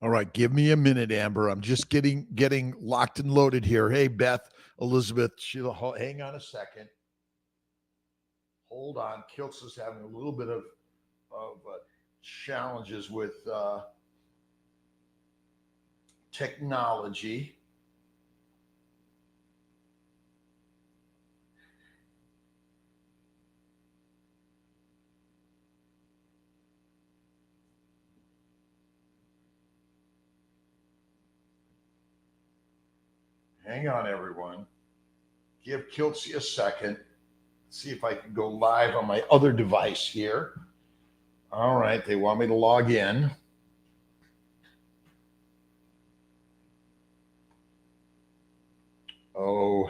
All right, give me a minute, Amber. I'm just getting locked and loaded here. Hey, Beth, Elizabeth, Sheila, hang on a second. Hold on. Kiltz is having a little bit of challenges with technology. Hang on, everyone. Give Kiltsy a second. See if I can go live on my other device here. All right, they want me to log in. Oh,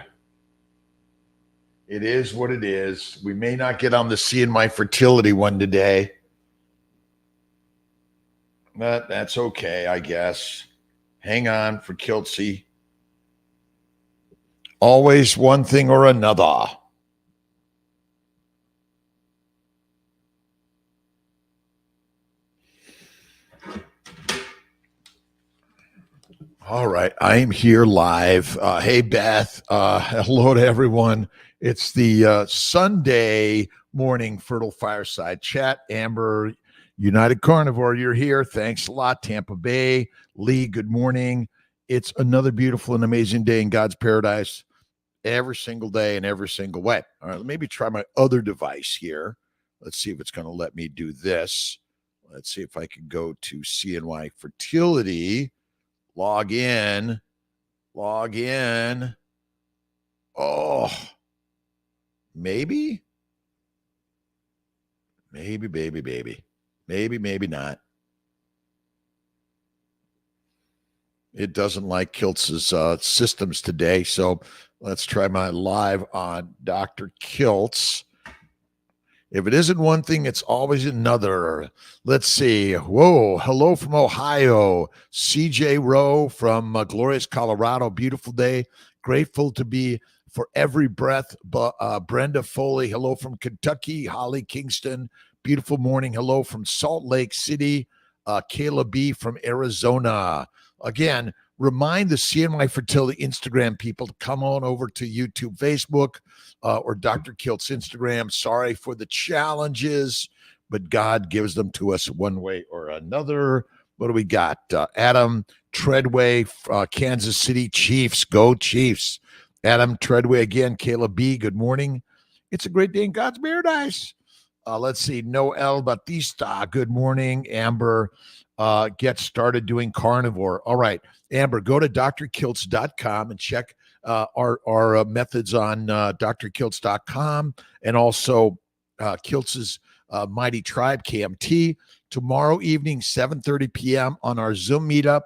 it is what it is. We may not get on the Seeing My Fertility one today. But that's okay, I guess. Hang on for Kiltsy. Always one thing or another. All right, I am here live. Hey, Beth. Hello to everyone. It's the Sunday morning Fertile Fireside Chat. Amber, United Carnivore, you're here. Thanks a lot. Tampa Bay. Lee, good morning. It's another beautiful and amazing day in God's paradise every single day in every single way. All right, maybe try my other device here. Let's see if it's going to let me do this. Let's see if I can go to CNY Fertility. Log in. Oh, maybe. Maybe not. It doesn't like Kiltz's systems today. So let's try my live on Dr. Kiltz. If it isn't one thing, it's always another. Let's see. Whoa. Hello from Ohio. CJ Rowe from glorious Colorado. Beautiful day. Grateful to be for every breath. Brenda Foley. Hello from Kentucky. Holly Kingston. Beautiful morning. Hello from Salt Lake City. Kayla B. from Arizona. Again, remind the CNY Fertility Instagram people to come on over to YouTube, Facebook, or Dr. Kilt's Instagram. Sorry for the challenges, but God gives them to us one way or another. What do we got? Adam Treadway, Kansas City Chiefs. Go Chiefs. Adam Treadway again. Kayla B., good morning. It's a great day in God's paradise. Let's see. Noel Batista, good morning. Amber, get started doing carnivore. All right. Amber, go to drkiltz.com and check our methods on drkiltz.com and also Kiltz's Mighty Tribe, KMT, tomorrow evening, 7:30 p.m. on our Zoom meetup.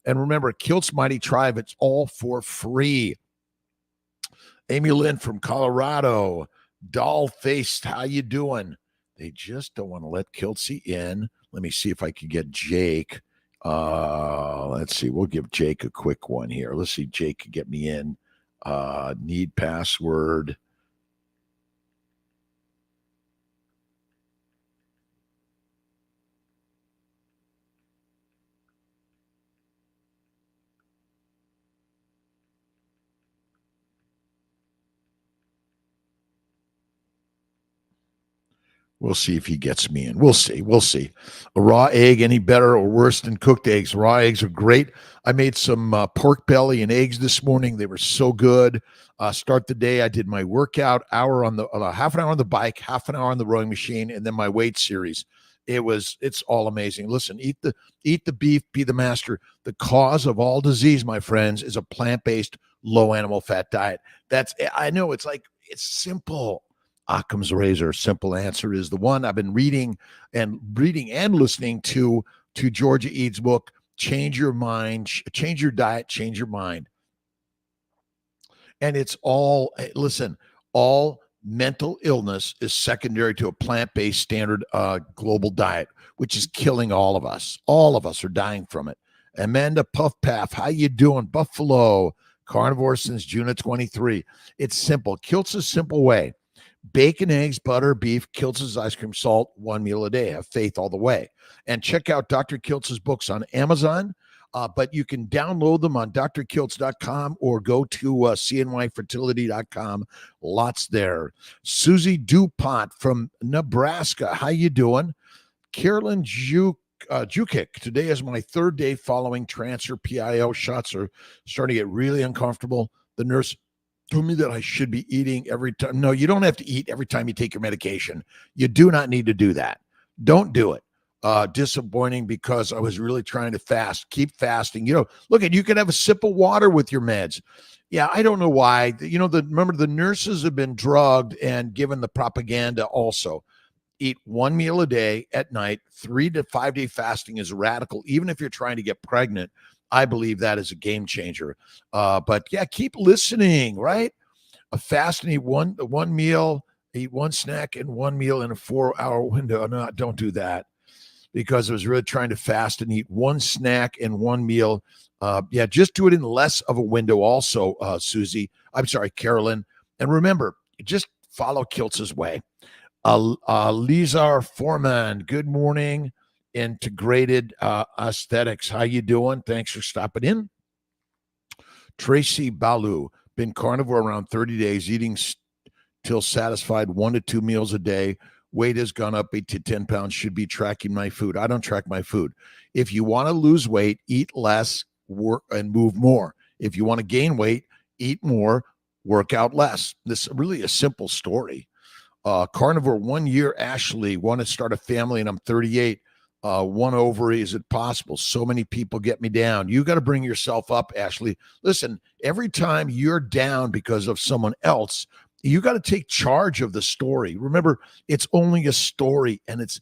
And remember, Kiltz Mighty Tribe, it's all for free. Amy Lynn from Colorado. Doll-faced, how you doing? They just don't want to let Kiltsy in. Let me see if I can get Jake. Let's see. We'll give Jake a quick one here. Let's see. Jake can get me in. Need password. We'll see if he gets me in. We'll see. A raw egg any better or worse than cooked eggs? Raw eggs are great. I made some pork belly and eggs this morning. They were so good. Start the day. I did my workout, half an hour on the bike, half an hour on the rowing machine, and then my weight series. It's all amazing. Listen, eat the beef, be the master. The cause of all disease, my friends, is a plant-based, low animal fat diet. I know it's simple. Occam's razor, simple answer is the one. I've been reading and listening to Georgia Eads' book, Change Your Mind, Change Your Diet, Change Your Mind. And it's all mental illness is secondary to a plant-based standard global diet, which is killing all of us. All of us are dying from it. Amanda Puffpath, how you doing? Buffalo, carnivore since June of 23. It's simple. Kiltz's simple way. Bacon, eggs, butter, beef, Kiltz's ice cream, salt, one meal a day. Have faith all the way. And check out Dr. Kiltz's books on Amazon. But you can download them on drkiltz.com or go to cnyfertility.com. Lots there. Susie DuPont from Nebraska. How you doing? Carolyn Jukic. Today is my third day following transfer. PIL shots are starting to get really uncomfortable. The nurse told me that I should be eating every time. No, you don't have to eat every time you take your medication. You do not need to do that. Don't do it. Disappointing because I was really trying to fast. Keep fasting. Look at, you can have a sip of water with your meds. Yeah, I don't know why. Remember the nurses have been drugged and given the propaganda also. Eat one meal a day at night. 3 to 5 day fasting is radical. Even if you're trying to get pregnant, I believe that is a game changer. But yeah, keep listening, right? A fast and eat one meal, eat one snack and one meal in a 4-hour window. No, don't do that, because I was really trying to fast and eat one snack and one meal. Just do it in less of a window also, Susie. I'm sorry, Carolyn. And remember, just follow Kiltz's way. Lizar Foreman, good morning. Integrated Aesthetics, how you doing? Thanks for stopping in. Tracy Balu, been carnivore around 30 days, eating till satisfied 1 to 2 meals a day. Weight has gone up 8 to 10 pounds. Should be tracking my food. I don't track my food. If you want to lose weight, eat less, work and move more. If you want to gain weight, eat more, work out less. This is really a simple story. Carnivore 1 year, Ashley, want to start a family and I'm 38. 1 ovary, is it possible? So many people get me down. You got to bring yourself up, Ashley. Listen, every time you're down because of someone else, you got to take charge of the story. Remember, it's only a story, and it's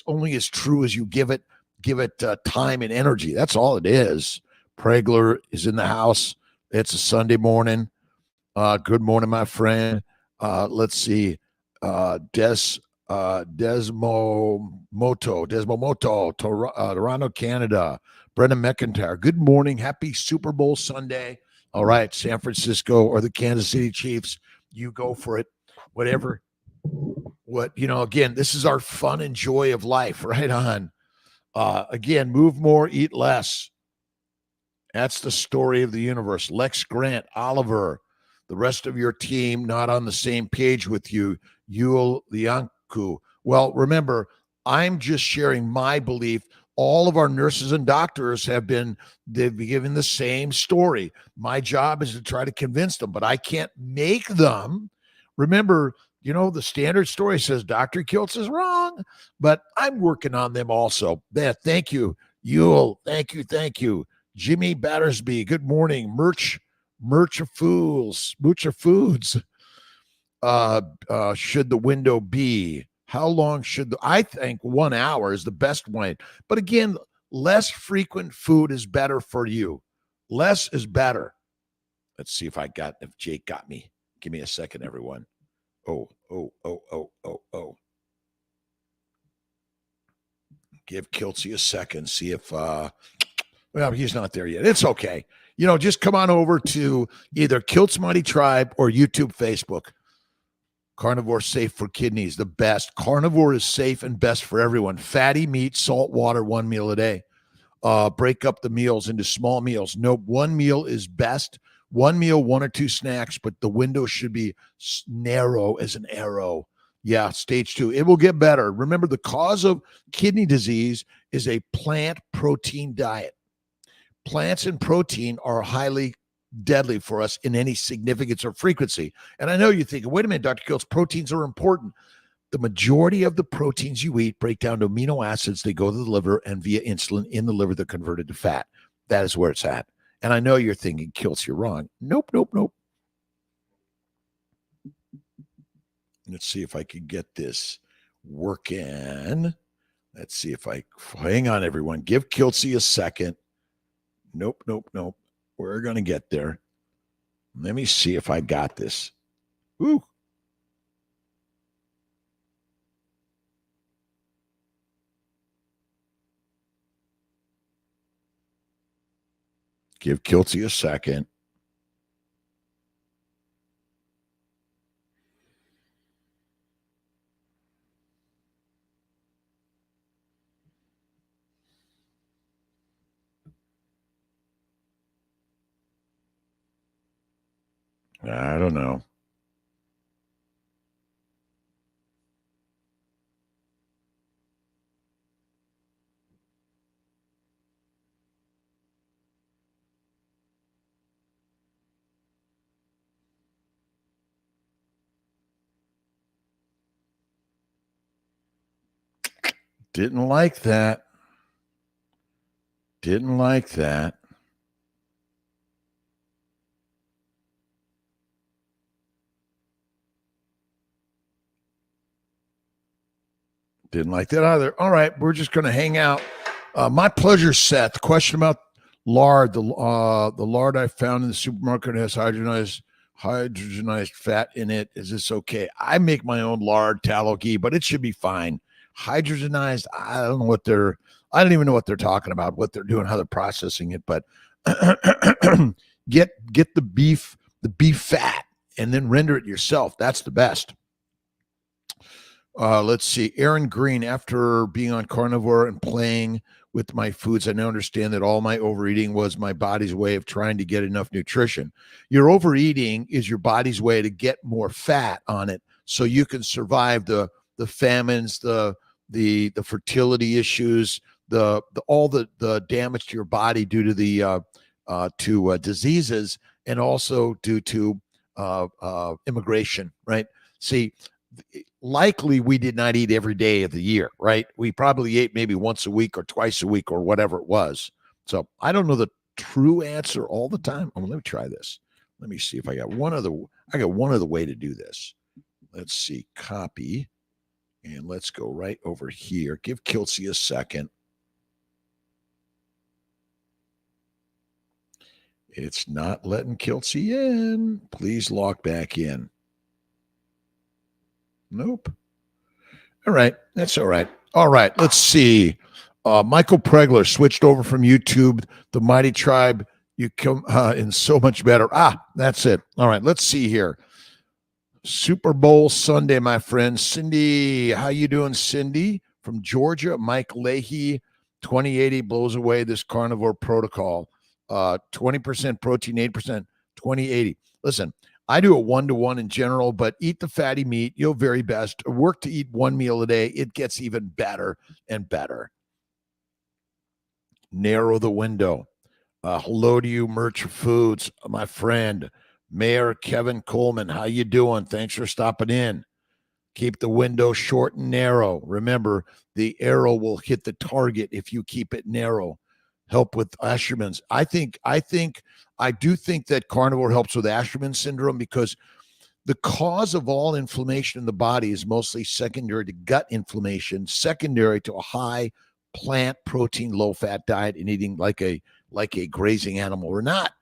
only as true as you give it time and energy. That's all it is. Pregler is in the house. It's a Sunday morning. Good morning, my friend. Let's see. Desmo Moto, Toronto, Canada. Brendan McIntyre, good morning. Happy Super Bowl Sunday. All right, San Francisco or the Kansas City Chiefs, you go for it. Whatever. Again, this is our fun and joy of life. Right on. Again, move more, eat less. That's the story of the universe. Lex Grant, Oliver, the rest of your team not on the same page with you. Yul Lianku. Well, remember, I'm just sharing my belief. All of our nurses and doctors they've been given the same story. My job is to try to convince them, but I can't make them. Remember, the standard story says Dr. Kiltz is wrong, but I'm working on them also. Thank you, Yul. Thank you. Jimmy Battersby, good morning. Merch of Foods. Should the window be? How long should I think 1 hour is the best one. But again, less frequent food is better for you. Less is better. Let's see if Jake got me. Give me a second, everyone. Oh. Give Kiltzy a second. See if well, he's not there yet. It's okay. Just come on over to either Kilt's Mighty Tribe or YouTube, Facebook. Carnivore safe for kidneys, the best. Carnivore is safe and best for everyone. Fatty meat, salt water, 1 meal a day. Break up the meals into small meals. No, 1 meal is best. 1 meal, 1 or 2 snacks, but the window should be narrow as an arrow. Yeah, stage 2. It will get better. Remember, the cause of kidney disease is a plant protein diet. Plants and protein are highly deadly for us in any significance or frequency. And I know you're thinking, wait a minute, Dr. Kiltz, proteins are important. The majority of the proteins you eat break down to amino acids. They go to the liver, and via insulin in the liver, they're converted to fat. That is where it's at. And I know you're thinking, Kiltz, you're wrong. Nope. Let's see if I can get this working. Let's see if hang on, everyone. Give Kiltzy a second. Nope. We're going to get there. Let me see if I got this. Ooh. Give Kiltzy a second. I don't know. Didn't like that. Didn't like that. Didn't like that either. All right, we're just going to hang out. My pleasure, Seth. Question about lard. The lard I found in the supermarket has hydrogenized fat in it. Is this okay? I make my own lard, tallow, ghee, but it should be fine. Hydrogenized, I don't know what they're. I don't even know what they're talking about, what they're doing, how they're processing it. But get the beef fat, and then render it yourself. That's the best. Let's see. Aaron Green, after being on carnivore and playing with my foods, I now understand that all my overeating was my body's way of trying to get enough nutrition. Your overeating is your body's way to get more fat on it so you can survive the famines, the fertility issues, the all the damage to your body due to the diseases, and also due to immigration, right? See, likely we did not eat every day of the year, right? We probably ate maybe once a week or twice a week or whatever it was. So I don't know the true answer all the time. Oh, let me try this. Let me see if I got one other way to do this. Let's see, copy, and let's go right over here. Give Kiltsy a second. It's not letting Kiltsy in. Please log back in. Nope. All right. That's all right. All right. Let's see. Michael Pregler switched over from YouTube. The Mighty Tribe. You come in so much better. That's it. All right. Let's see here. Super Bowl Sunday, my friend. Cindy, how you doing, Cindy? From Georgia, Mike Leahy. 2080 blows away this carnivore protocol. 20% protein, 8%, 2080. Listen, I do a 1-to-1 in general, but eat the fatty meat. You'll very best. Work to eat one meal a day. It gets even better and better. Narrow the window. Hello to you, Merch Foods, my friend. Mayor Kevin Coleman, how you doing? Thanks for stopping in. Keep the window short and narrow. Remember, the arrow will hit the target if you keep it narrow. Help with Asherman's. I do think that carnivore helps with Asherman syndrome because the cause of all inflammation in the body is mostly secondary to gut inflammation, secondary to a high plant protein, low fat diet, and eating like a grazing animal or not.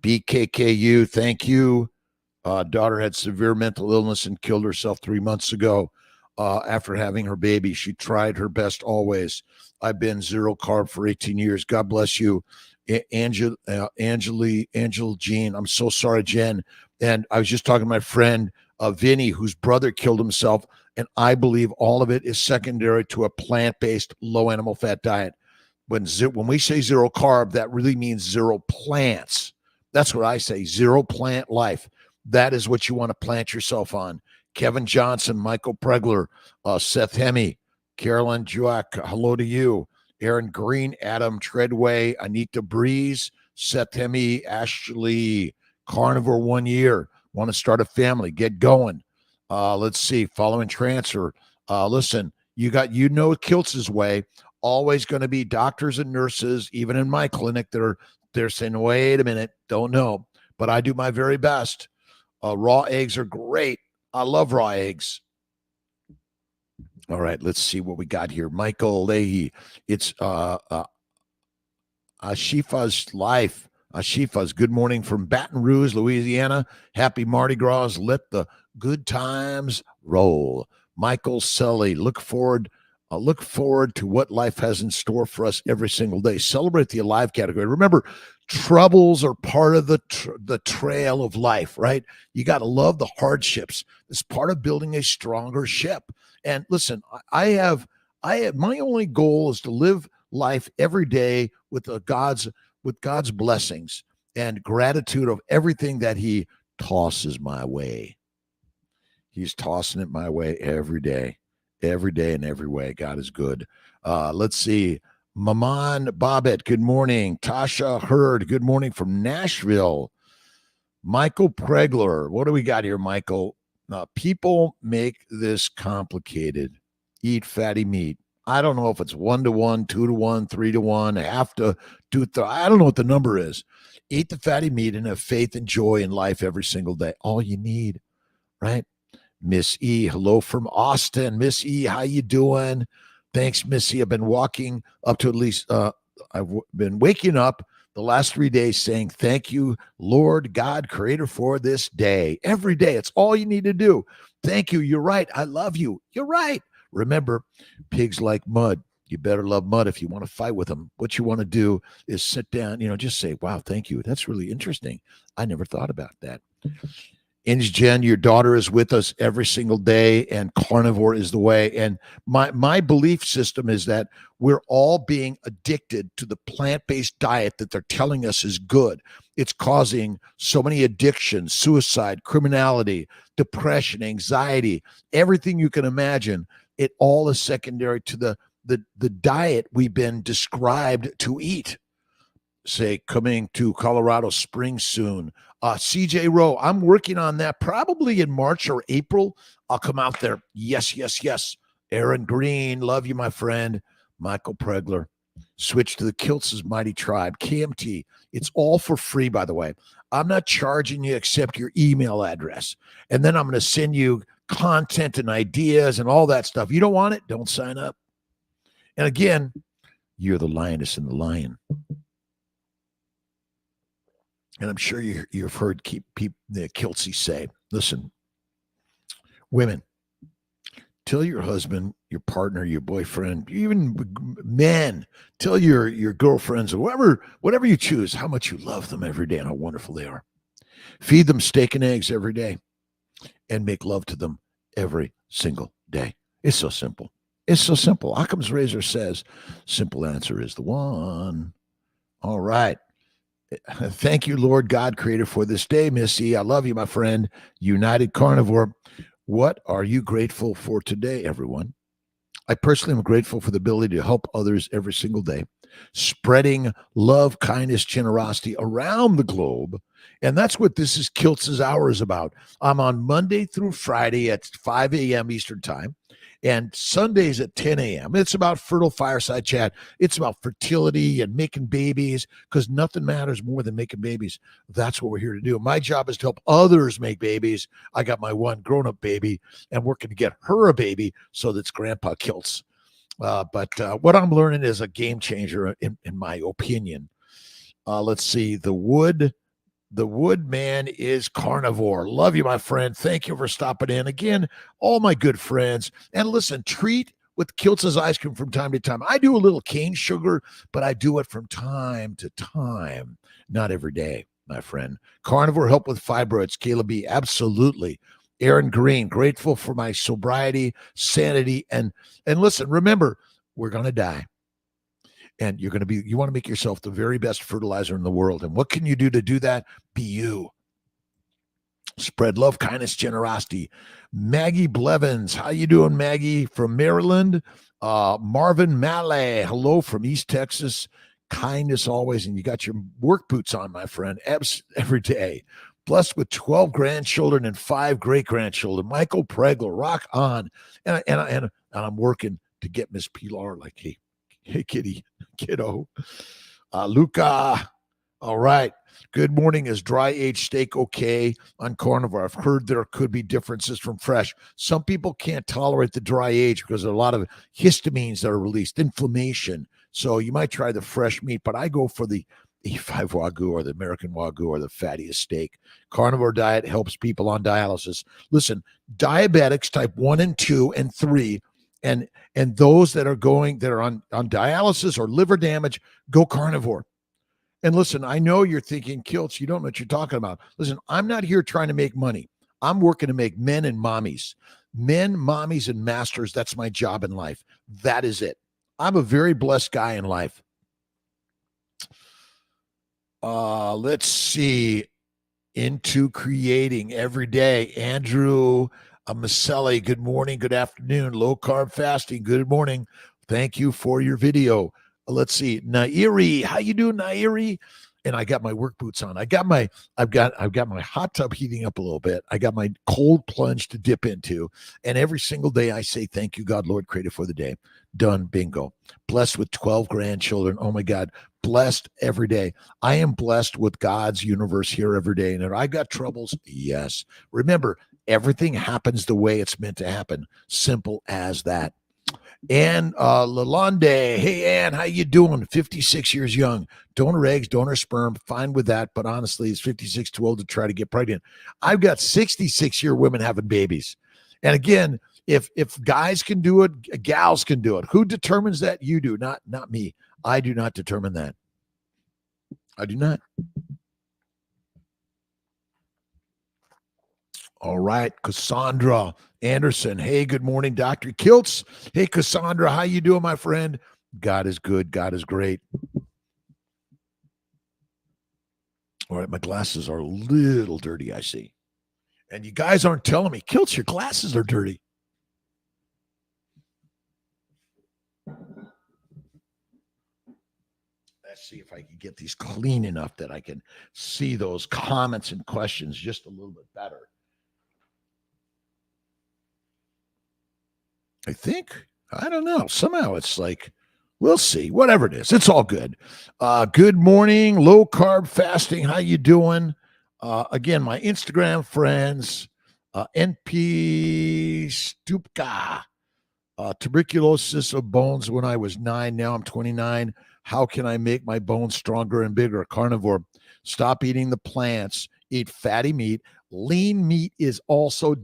BKKU, thank you. Daughter had severe mental illness and killed herself 3 months ago after having her baby. She tried her best always. I've been zero carb for 18 years. God bless you. Angel Jean. I'm so sorry, Jen. And I was just talking to my friend, Vinny, whose brother killed himself. And I believe all of it is secondary to a plant-based, low animal fat diet. When we say zero carb, that really means zero plants. That's what I say, zero plant life. That is what you want to plant yourself on. Kevin Johnson, Michael Pregler, Seth Hemme, Carolyn Juak, hello to you. Aaron Green, Adam Treadway, Anita Breeze, Seth Hemme, Ashley, Carnivore 1 year. Want to start a family, get going. Let's see, following transfer. Listen, Kiltz's way. Always going to be doctors and nurses, even in my clinic, they're saying, wait a minute, don't know. But I do my very best. Raw eggs are great. I love raw eggs. All right, let's see what we got here. Michael Leahy. It's Ashifa's life. Ashifa's good morning from Baton Rouge, Louisiana. Happy Mardi Gras. Let the good times roll. Michael Sully. Look forward to what life has in store for us every single day. Celebrate the alive category. Remember, troubles are part of the trail of life, right? You got to love the hardships. It's part of building a stronger ship. And listen, I have my only goal is to live life every day with God's blessings and gratitude of everything that He tosses my way. He's tossing it my way every day in every way. God is good. Let's see. Maman Bobbitt, good morning. Tasha Hurd, good morning from Nashville. Michael Pregler, what do we got here, Michael? People make this complicated. Eat fatty meat. I don't know if it's 1-to-1, 2-to-1, 3-to-1, half to 2. I don't know what the number is. Eat the fatty meat and have faith and joy in life every single day. All you need, right? Miss E, hello from Austin. Miss E, how you doing? Thanks, Missy. I've been walking up to at least, I've been waking up the last 3 days saying, thank you, Lord God, creator, for this day. Every day. It's all you need to do. Thank you. You're right. I love you. You're right. Remember, pigs like mud. You better love mud if you want to fight with them. What you want to do is sit down, just say, wow, thank you. That's really interesting. I never thought about that. Inge Jen, your daughter is with us every single day, and carnivore is the way. And my belief system is that we're all being addicted to the plant-based diet that they're telling us is good. It's causing so many addictions, suicide, criminality, depression, anxiety, everything you can imagine. It all is secondary to the diet we've been described to eat. Say, coming to Colorado Springs soon. CJ Rowe, I'm working on that probably in March or April. I'll come out there. Yes, yes, yes. Aaron Green, love you, my friend. Michael Pregler, switch to the Kilts' Mighty Tribe. KMT, it's all for free, by the way. I'm not charging you except your email address. And then I'm going to send you content and ideas and all that stuff. You don't want it? Don't sign up. And again, you're the lioness and the lion. And I'm sure you've heard the Kiltsy say, listen, women, tell your husband, your partner, your boyfriend, even men, tell your girlfriends or whatever you choose, how much you love them every day and how wonderful they are. Feed them steak and eggs every day and make love to them every single day. It's so simple. It's so simple. Occam's razor says, simple answer is the one. All right. Thank you, Lord God, creator, for this day, Missy. I love you, my friend. United Carnivore. What are you grateful for today, everyone? I personally am grateful for the ability to help others every single day, spreading love, kindness, generosity around the globe. And that's what this is Kilts' Hour is about. I'm on Monday through Friday at 5 a.m. Eastern Time and Sundays at 10 a.m. It's about fertile fireside chat. It's about fertility and making babies because nothing matters more than making babies. That's what we're here to do. My job is to help others make babies. I got my one grown-up baby and working to get her a baby so that's Grandpa Kilts. But what I'm learning is a game changer in my opinion. Let's see. The wood man is carnivore. Love you, my friend. Thank you for stopping in. Again, all my good friends. And listen, treat with Kilts' ice cream from time to time. I do a little cane sugar, but I do it from time to time, not every day, my friend. Carnivore help with fibroids. Kayla B, absolutely. Aaron Green, grateful for my sobriety, sanity, and listen, remember, we're going to die. And you want to make yourself the very best fertilizer in the world. And what can you do to do that? Be you. Spread love, kindness, generosity. Maggie Blevins. How you doing, Maggie? From Maryland. Marvin Mallet. Hello from East Texas. Kindness always. And you got your work boots on, my friend. Every day. Blessed with 12 grandchildren and 5 great-grandchildren. Michael Pregler. Rock on. And I'm working to get Miss Pilar like, hey, kiddo. Luca. All right. Good morning. Is dry-aged steak okay on carnivore? I've heard there could be differences from fresh. Some people can't tolerate the dry age because there are a lot of histamines that are released, inflammation. So you might try the fresh meat, but I go for the E5 Wagyu or the American Wagyu or the fattiest steak. Carnivore diet helps people on dialysis. Listen, diabetics type 1 and 2 and 3 and those that are on dialysis or liver damage, go carnivore. And listen, I know you're thinking, Kilts, you don't know what you're talking about. Listen, I'm not here trying to make money. I'm working to make men and mommies. Men, mommies, and masters. That's my job in life. That is it. I'm a very blessed guy in life. Let's see. into creating every day. Andrew Maselli, good morning, good afternoon. Low carb fasting, good morning. Thank you for your video. Let's see, Nairi, how you doing, Nairi? And I got my work boots on. I've got my hot tub heating up a little bit. I got my cold plunge to dip into. And every single day I say, thank you, God, Lord, creator for the day. Done, bingo. Blessed with 12 grandchildren. Oh my God. Blessed every day. I am blessed with God's universe here every day. And I got troubles. Yes. Remember, everything happens the way it's meant to happen. Simple as that. Ann Lalonde. Hey, Ann, how you doing? 56 years young. Donor eggs, donor sperm. Fine with that. But honestly, is 56 too old to try to get pregnant? I've got 66-year women having babies. And again, if guys can do it, gals can do it. Who determines that? You do, not me. I do not determine that. I do not. All right, Cassandra Anderson. Hey, good morning, Dr. Kiltz. Hey, Cassandra, how you doing, my friend? God is good. God is great. All right, my glasses are a little dirty, I see. And you guys aren't telling me, Kiltz, your glasses are dirty. Let's see if I can get these clean enough that I can see those comments and questions just a little bit better. I think. I don't know. Somehow it's like, we'll see. Whatever it is, it's all good. Good morning, low carb fasting. How you doing? Again, my Instagram friends, NP Stupka. Tuberculosis of bones when I was 9. Now I'm 29. How can I make my bones stronger and bigger? Carnivore. Stop eating the plants. Eat fatty meat. Lean meat is also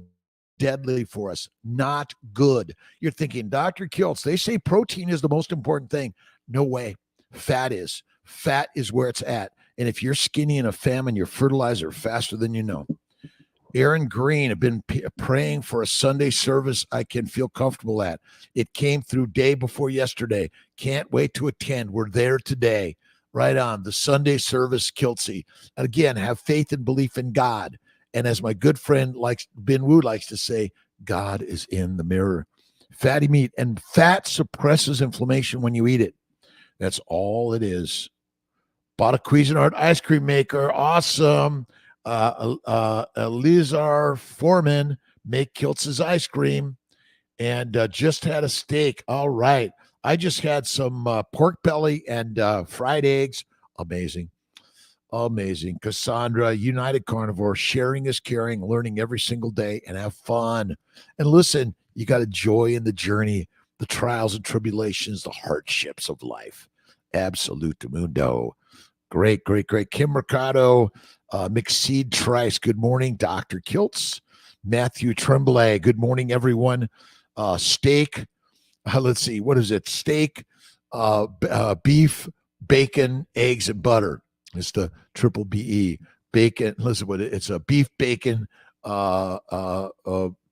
deadly for us. Not good. You're thinking, Dr. Kiltz, they say protein is the most important thing. No way. Fat is. Fat is where it's at. And if you're skinny in a famine, you're fertilizer faster than you know. Aaron Green, have been praying for a Sunday service I can feel comfortable at. It came through day before yesterday. Can't wait to attend. We're there today. Right on. The Sunday service, Kiltsy. And again, have faith and belief in God. And as my good friend Ben Wu likes to say, God is in the mirror. Fatty meat and fat suppresses inflammation when you eat it. That's all it is. Bought a Cuisinart ice cream maker. Awesome. Elizar Foreman make Kiltz's ice cream, and just had a steak. All right. I just had some pork belly and fried eggs. Amazing. Amazing. Cassandra, United Carnivore, sharing is caring, learning every single day, and have fun. And listen, you got to joy in the journey, the trials and tribulations, the hardships of life. Absolute mundo. Great, great, great. Kim Mercado, McSeed Trice, good morning. Dr. Kiltz, Matthew Tremblay, good morning, everyone. Steak, let's see, what is it? Steak, beef, bacon, eggs, and butter. It's the triple BE. Bacon, listen, what it's a beef, bacon,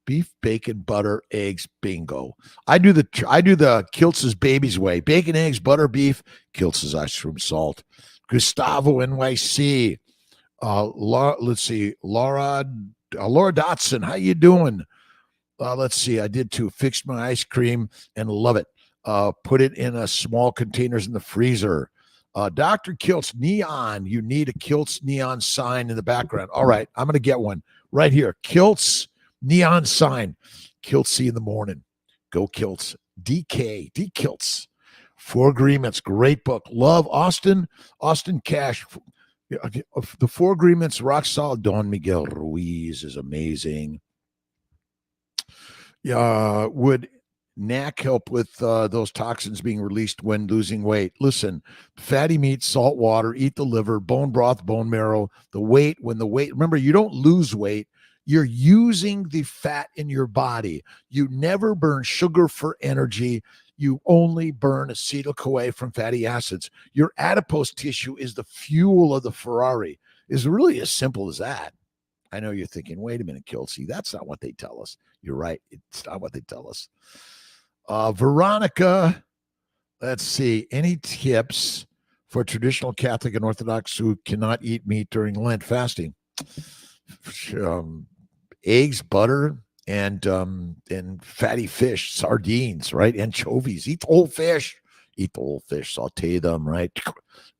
beef, bacon, butter, eggs, bingo. I do the Kiltz's baby's way. Bacon, eggs, butter, beef, Kiltz's ice cream, salt. Gustavo NYC. Let's see. Laura Dotson. How you doing? Let's see. I did too. Fixed my ice cream and love it. Put it in a small containers in the freezer. Dr. Kiltz neon. You need a Kiltz neon sign in the background. All right. I'm going to get one right here. Kiltz neon sign. Kiltzy in the morning. Go Kiltz. DK. D Kiltz. 4 Agreements, great book. Love Austin Cash. The 4 Agreements, rock solid. Don Miguel Ruiz is amazing. Would NAC help with those toxins being released when losing weight? Listen, fatty meat, salt water, eat the liver, bone broth, bone marrow. Remember, you don't lose weight. You're using the fat in your body. You never burn sugar for energy. You only burn acetyl-CoA from fatty acids. Your adipose tissue is the fuel of the Ferrari. It's really as simple as that. I know you're thinking, wait a minute, Kiltsy, that's not what they tell us. You're right. It's not what they tell us. Veronica, let's see. Any tips for traditional Catholic and Orthodox who cannot eat meat during Lent fasting? eggs, butter, and fatty fish, sardines, right? Anchovies. Eat the whole fish. Eat the whole fish. Saute them, right?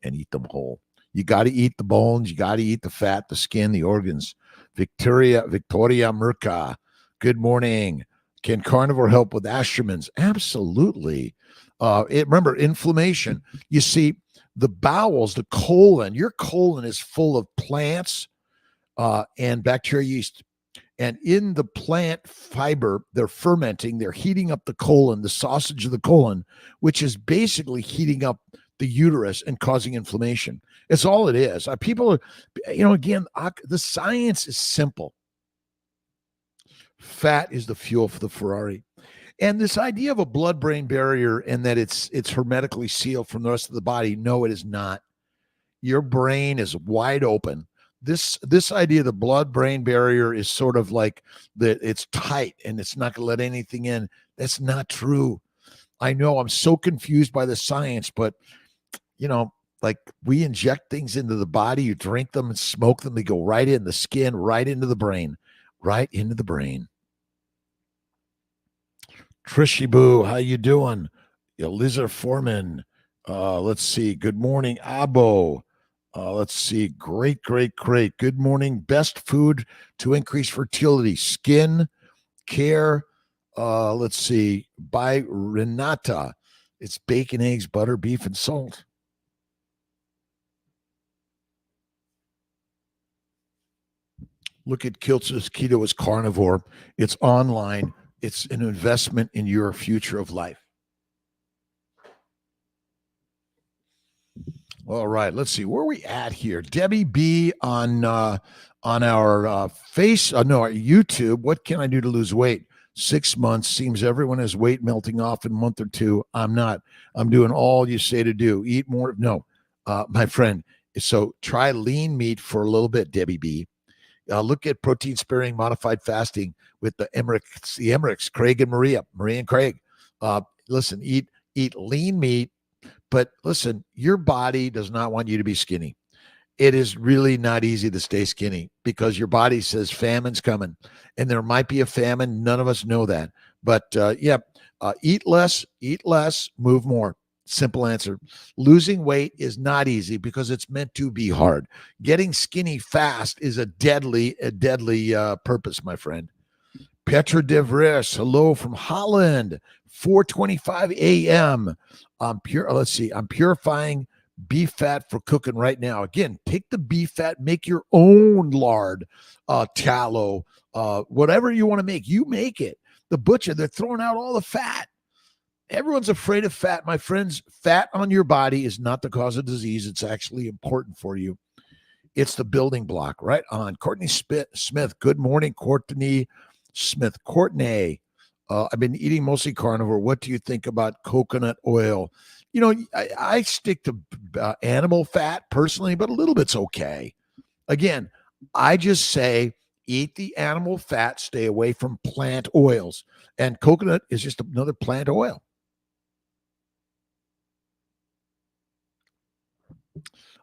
And eat them whole. You got to eat the bones. You got to eat the fat, the skin, the organs. Victoria Murka. Good morning. Can carnivore help with Asherman's? Absolutely. Remember, inflammation. You see, the bowels, the colon, your colon is full of plants and bacteria yeast. And in the plant fiber, they're fermenting, they're heating up the colon, the sausage of the colon, which is basically heating up the uterus and causing inflammation. It's all it is. People are, again, the science is simple. Fat is the fuel for the Ferrari. And this idea of a blood-brain barrier and that it's hermetically sealed from the rest of the body, no, it is not. Your brain is wide open. This idea of the blood-brain barrier is sort of like that it's tight and it's not going to let anything in. That's not true. I know I'm so confused by the science, but like we inject things into the body, you drink them and smoke them, they go right in the skin, right into the brain, right into the brain. Trishy Boo, how you doing? Liza Foreman. Let's see. Good morning, Abo. Let's see. Great. Good morning. Best food to increase fertility. Skin care. Let's see. By Renata. It's bacon, eggs, butter, beef, and salt. Look at Kiltz's Keto as Carnivore. It's online. It's an investment in your future of life. All right, let's see where are we at here. Debbie B on our our YouTube. What can I do to lose weight? 6 months. Seems everyone has weight melting off in a month or two. I'm not. I'm doing all you say to do. Eat more. No, my friend. So try lean meat for a little bit, Debbie B. Look at protein sparing modified fasting with the Emmerichs, Craig and Maria and Craig. Listen, eat lean meat. But listen, your body does not want you to be skinny. It is really not easy to stay skinny because your body says famine's coming, and there might be a famine. None of us know that. But eat less, move more. Simple answer. Losing weight is not easy because it's meant to be hard. Getting skinny fast is a deadly purpose, my friend. Petra de Vries, hello from Holland, 4:25 a.m. I'm purifying beef fat for cooking right now. Again, take the beef fat, make your own lard, tallow, whatever you want to make. You make it. The butcher, they're throwing out all the fat. Everyone's afraid of fat, my friends. Fat on your body is not the cause of disease. It's actually important for you. It's the building block, right on. Courtney Smith, good morning, Courtney Smith. Courtney, I've been eating mostly carnivore. What do you think about coconut oil? I stick to animal fat personally, but a little bit's okay. Again, I just say eat the animal fat, stay away from plant oils. And coconut is just another plant oil.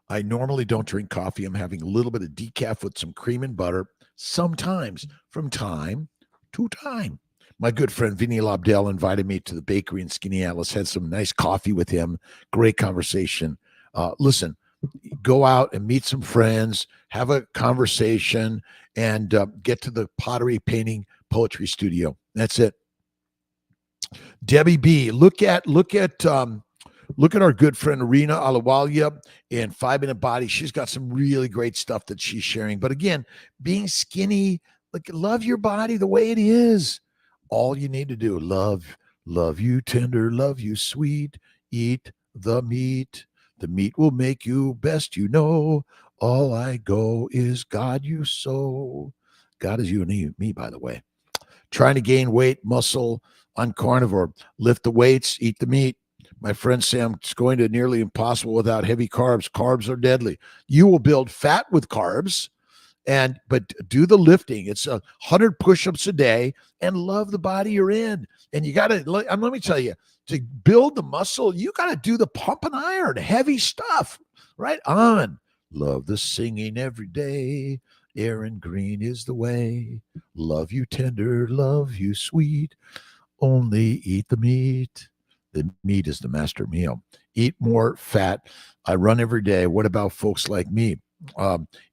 I normally don't drink coffee. I'm having a little bit of decaf with some cream and butter, sometimes from time to time. My good friend Vinny Lobdell invited me to the bakery in Skinny Atlas, had some nice coffee with him. Great conversation. Listen, go out and meet some friends, have a conversation, and get to the pottery painting poetry studio. That's it. Debbie B, look at our good friend Rena Alawalia in 5 Minute Body. She's got some really great stuff that she's sharing. But again, being skinny, love your body the way it is. All you need to do, love you tender, love you sweet, eat the meat. The meat will make you best you know. All I go is God you so. God is you and me, by the way. Trying to gain weight, muscle on carnivore. Lift the weights, eat the meat. My friend Sam, it's going to nearly impossible without heavy carbs. Carbs are deadly. You will build fat with carbs, but do the lifting. It's 100 push-ups a day and love the body you're in. And you got to, let me tell you, to build the muscle, you got to do the pump and iron, heavy stuff. Right on. Love the singing every day Aaron Green is the way. Love you tender, love you sweet. Only eat the meat. The meat is the master meal. Eat more fat. I run every day. What about folks like me?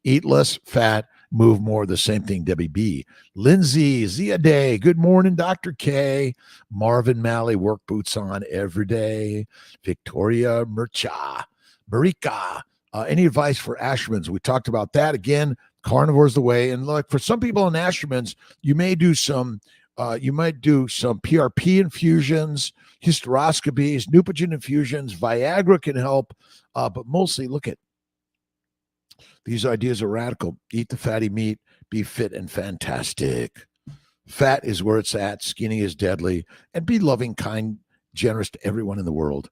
Eat less fat, move more. The same thing, Debbie B. Lindsay, Zia Day. Good morning, Dr. K. Marvin Malley, work boots on every day. Victoria Marika. Any advice for Ashman's? We talked about that again. Carnivore's the way. And look, for some people on Ashman's, you may do some you might do some PRP infusions, hysteroscopies, Neupogen infusions. Viagra can help, but mostly look at these ideas are radical. Eat the fatty meat, be fit and fantastic. Fat is where it's at. Skinny is deadly. And be loving, kind, generous to everyone in the world.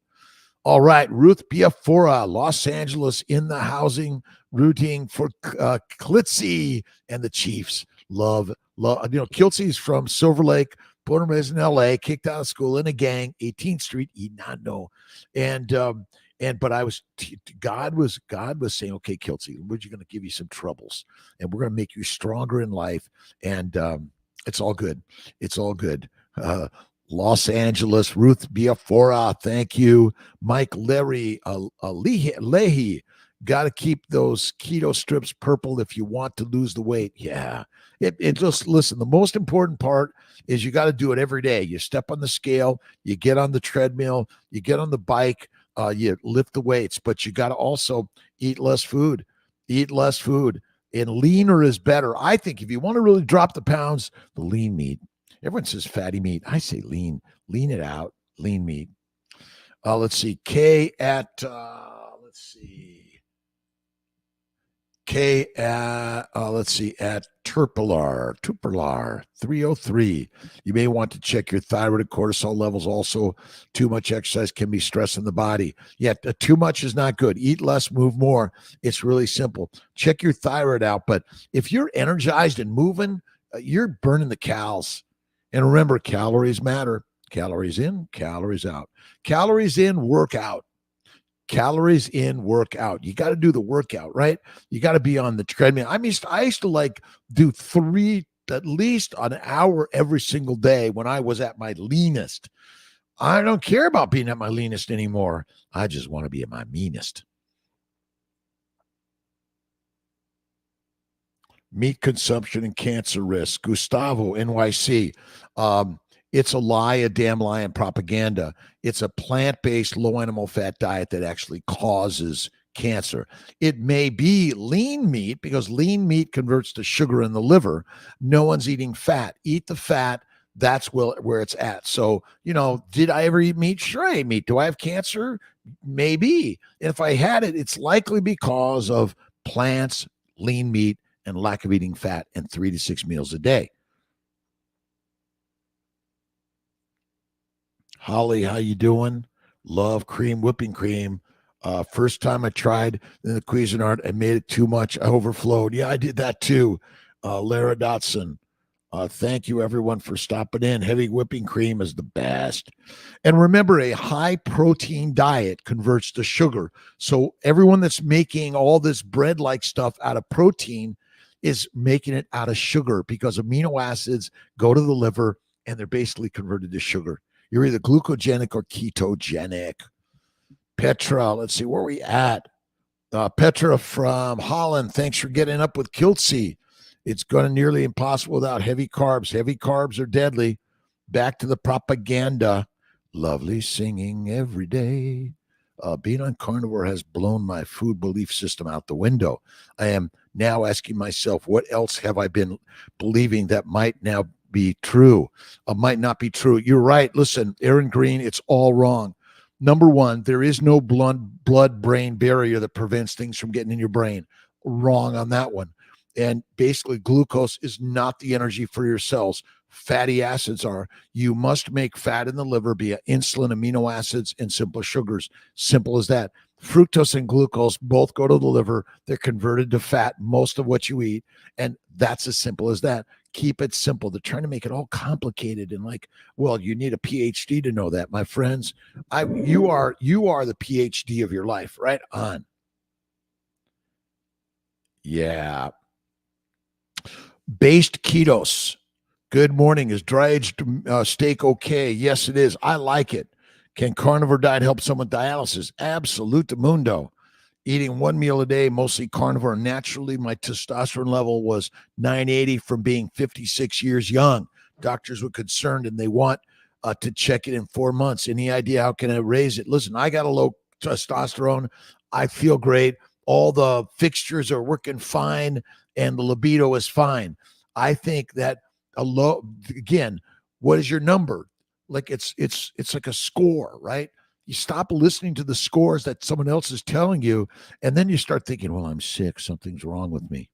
All right, Ruth Biafora, Los Angeles in the housing, rooting for Klitzy and the Chiefs. Love. Kiltsy's from Silver Lake, born and raised in L.A., kicked out of school in a gang, 18th Street, Inano. But God was saying, okay, Kiltsy, we're going to give you some troubles, and we're going to make you stronger in life, and it's all good. It's all good. Los Angeles, Ruth Biafora, thank you. Mike Leary, Leahy, got to keep those keto strips purple if you want to lose the weight. Yeah. It just, listen, the most important part is you got to do it every day. You step on the scale, you get on the treadmill, you get on the bike, you lift the weights, but you got to also eat less food. Eat less food. And leaner is better. I think if you want to really drop the pounds, the lean meat. Everyone says fatty meat. I say lean. Lean it out. Lean meat. Let's see. K at Turpilar 303. You may want to check your thyroid and cortisol levels. Also, too much exercise can be stressing the body. Yeah, too much is not good. Eat less, move more. It's really simple. Check your thyroid out. But if you're energized and moving, you're burning the calories. And remember, calories matter. Calories in, calories out. Calories in, workout. Calories in, workout. You got to do the workout, right? You got to be on the treadmill. I used to like do at least an hour every single day when I was at my leanest. I don't care about being at my leanest anymore. I just want to be at my meanest. Meat consumption and cancer risk. Gustavo, NYC. It's a lie, a damn lie, and propaganda. It's a plant-based, low animal fat diet that actually causes cancer. It may be lean meat because lean meat converts to sugar in the liver. No one's eating fat. Eat the fat. That's where it's at. So, did I ever eat meat? Sure, I ate meat. Do I have cancer? Maybe. And if I had it, it's likely because of plants, lean meat, and lack of eating fat, and 3 to 6 meals a day. Holly, how you doing? Love whipping cream. First time I tried in the Cuisinart, I made it too much. I overflowed. Yeah, I did that too. Lara Dotson. Thank you, everyone, for stopping in. Heavy whipping cream is the best. And remember, a high-protein diet converts to sugar. So everyone that's making all this bread-like stuff out of protein is making it out of sugar because amino acids go to the liver, and they're basically converted to sugar. You're either glucogenic or ketogenic. Petra, let's see, where are we at? Petra from Holland, thanks for getting up with Kiltsy. It's going to nearly impossible without heavy carbs. Heavy carbs are deadly. Back to the propaganda. Lovely singing every day. Being on carnivore has blown my food belief system out the window. I am now asking myself, what else have I been believing that might now be true, might not be true? You're right. Listen, Aaron Green, it's all wrong. Number one, there is no blood-brain barrier that prevents things from getting in your brain. Wrong on that one. And basically, glucose is not the energy for your cells. Fatty acids are. You must make fat in the liver via insulin, amino acids, and simple sugars. Simple as that. Fructose and glucose both go to the liver. They're converted to fat, most of what you eat. And that's as simple as that. Keep it simple. They're trying to make it all complicated and like, well, you need a PhD to know that, my friends. You are the PhD of your life. Right on. Yeah. Based ketos. Good morning. Is dry aged steak okay? Yes, it is. I like it. Can carnivore diet help someone with dialysis? Absolutamundo. Eating one meal a day, mostly carnivore. Naturally, my testosterone level was 980 from being 56 years young. Doctors were concerned and they want to check it in 4 months. Any idea how can I raise it? Listen, I got a low testosterone. I feel great. All the fixtures are working fine and the libido is fine. I think that a low, again, what is your number? Like it's like a score, right? You stop listening to the scores that someone else is telling you, and then you start thinking, well, I'm sick. Something's wrong with me.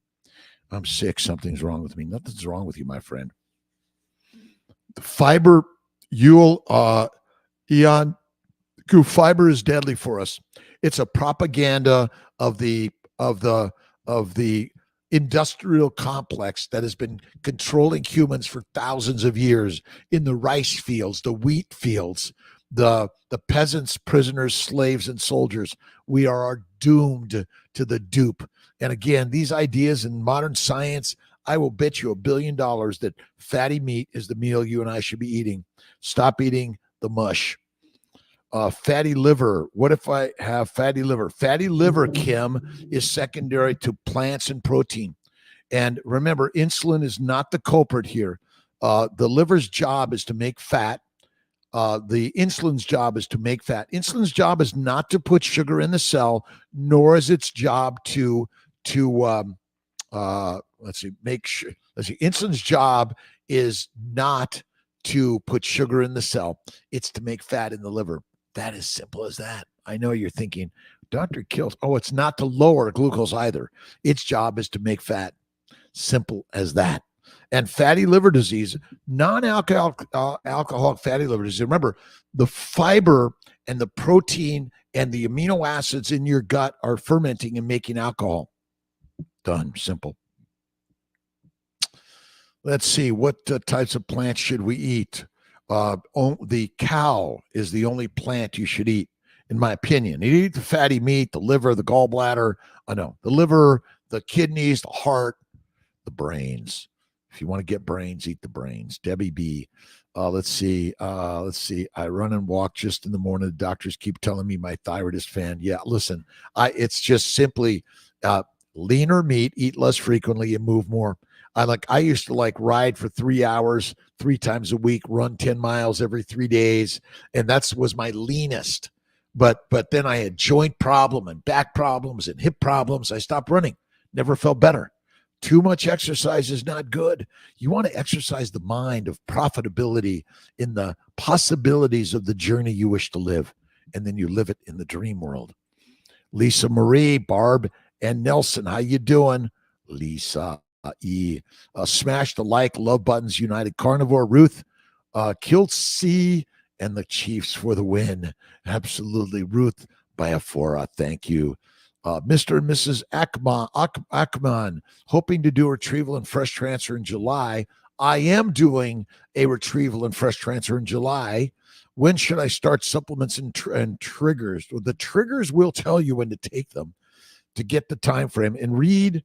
I'm sick. Something's wrong with me. Nothing's wrong with you, my friend. The fiber, Eon, fiber is deadly for us. It's a propaganda of the industrial complex that has been controlling humans for thousands of years in the rice fields, the wheat fields, the peasants, prisoners, slaves, and soldiers. We are doomed to the dupe. And again, these ideas in modern science, I will bet you $1 billion that fatty meat is the meal you and I should be eating. Stop eating the mush. Fatty liver. What if I have fatty liver? Fatty liver, Kim, is secondary to plants and protein. And remember, insulin is not the culprit here. The liver's job is to make fat. The insulin's job is to make fat. Insulin's job is not to put sugar in the cell, nor is its job to insulin's job is not to put sugar in the cell. It's to make fat in the liver. That is simple as that. I know you're thinking, Dr. Kills, it's not to lower glucose either. Its job is to make fat. Simple as that. And fatty liver disease, non-alcoholic fatty liver disease. Remember, the fiber and the protein and the amino acids in your gut are fermenting and making alcohol. Done. Simple. Let's see. What types of plants should we eat? The cow is the only plant you should eat, in my opinion. You eat the fatty meat, the liver, the gallbladder. The liver, the kidneys, the heart, the brains. If you want to get brains, eat the brains. Debbie B. Let's see. I run and walk just in the morning. The doctors keep telling me my thyroid is fan. Yeah, listen, it's just simply leaner meat, eat less frequently, and move more. I used to ride for 3 hours, 3 times a week, run 10 miles every 3 days. And was my leanest. But then I had joint problem and back problems and hip problems. I stopped running. Never felt better. Too much exercise is not good. You want to exercise the mind of profitability in the possibilities of the journey you wish to live. And then you live it in the dream world. Lisa Marie, Barb, and Nelson, how you doing? Lisa E. Smash the like, love buttons, United Carnivore. Ruth, Kilt C, and the Chiefs for the win. Absolutely. Ruth Biafora, thank you. Mr. and Mrs. Ackman, hoping to do a retrieval and fresh transfer in July. I am doing a retrieval and fresh transfer in July. When should I start supplements and triggers? Well, the triggers will tell you when to take them to get the time frame. And read.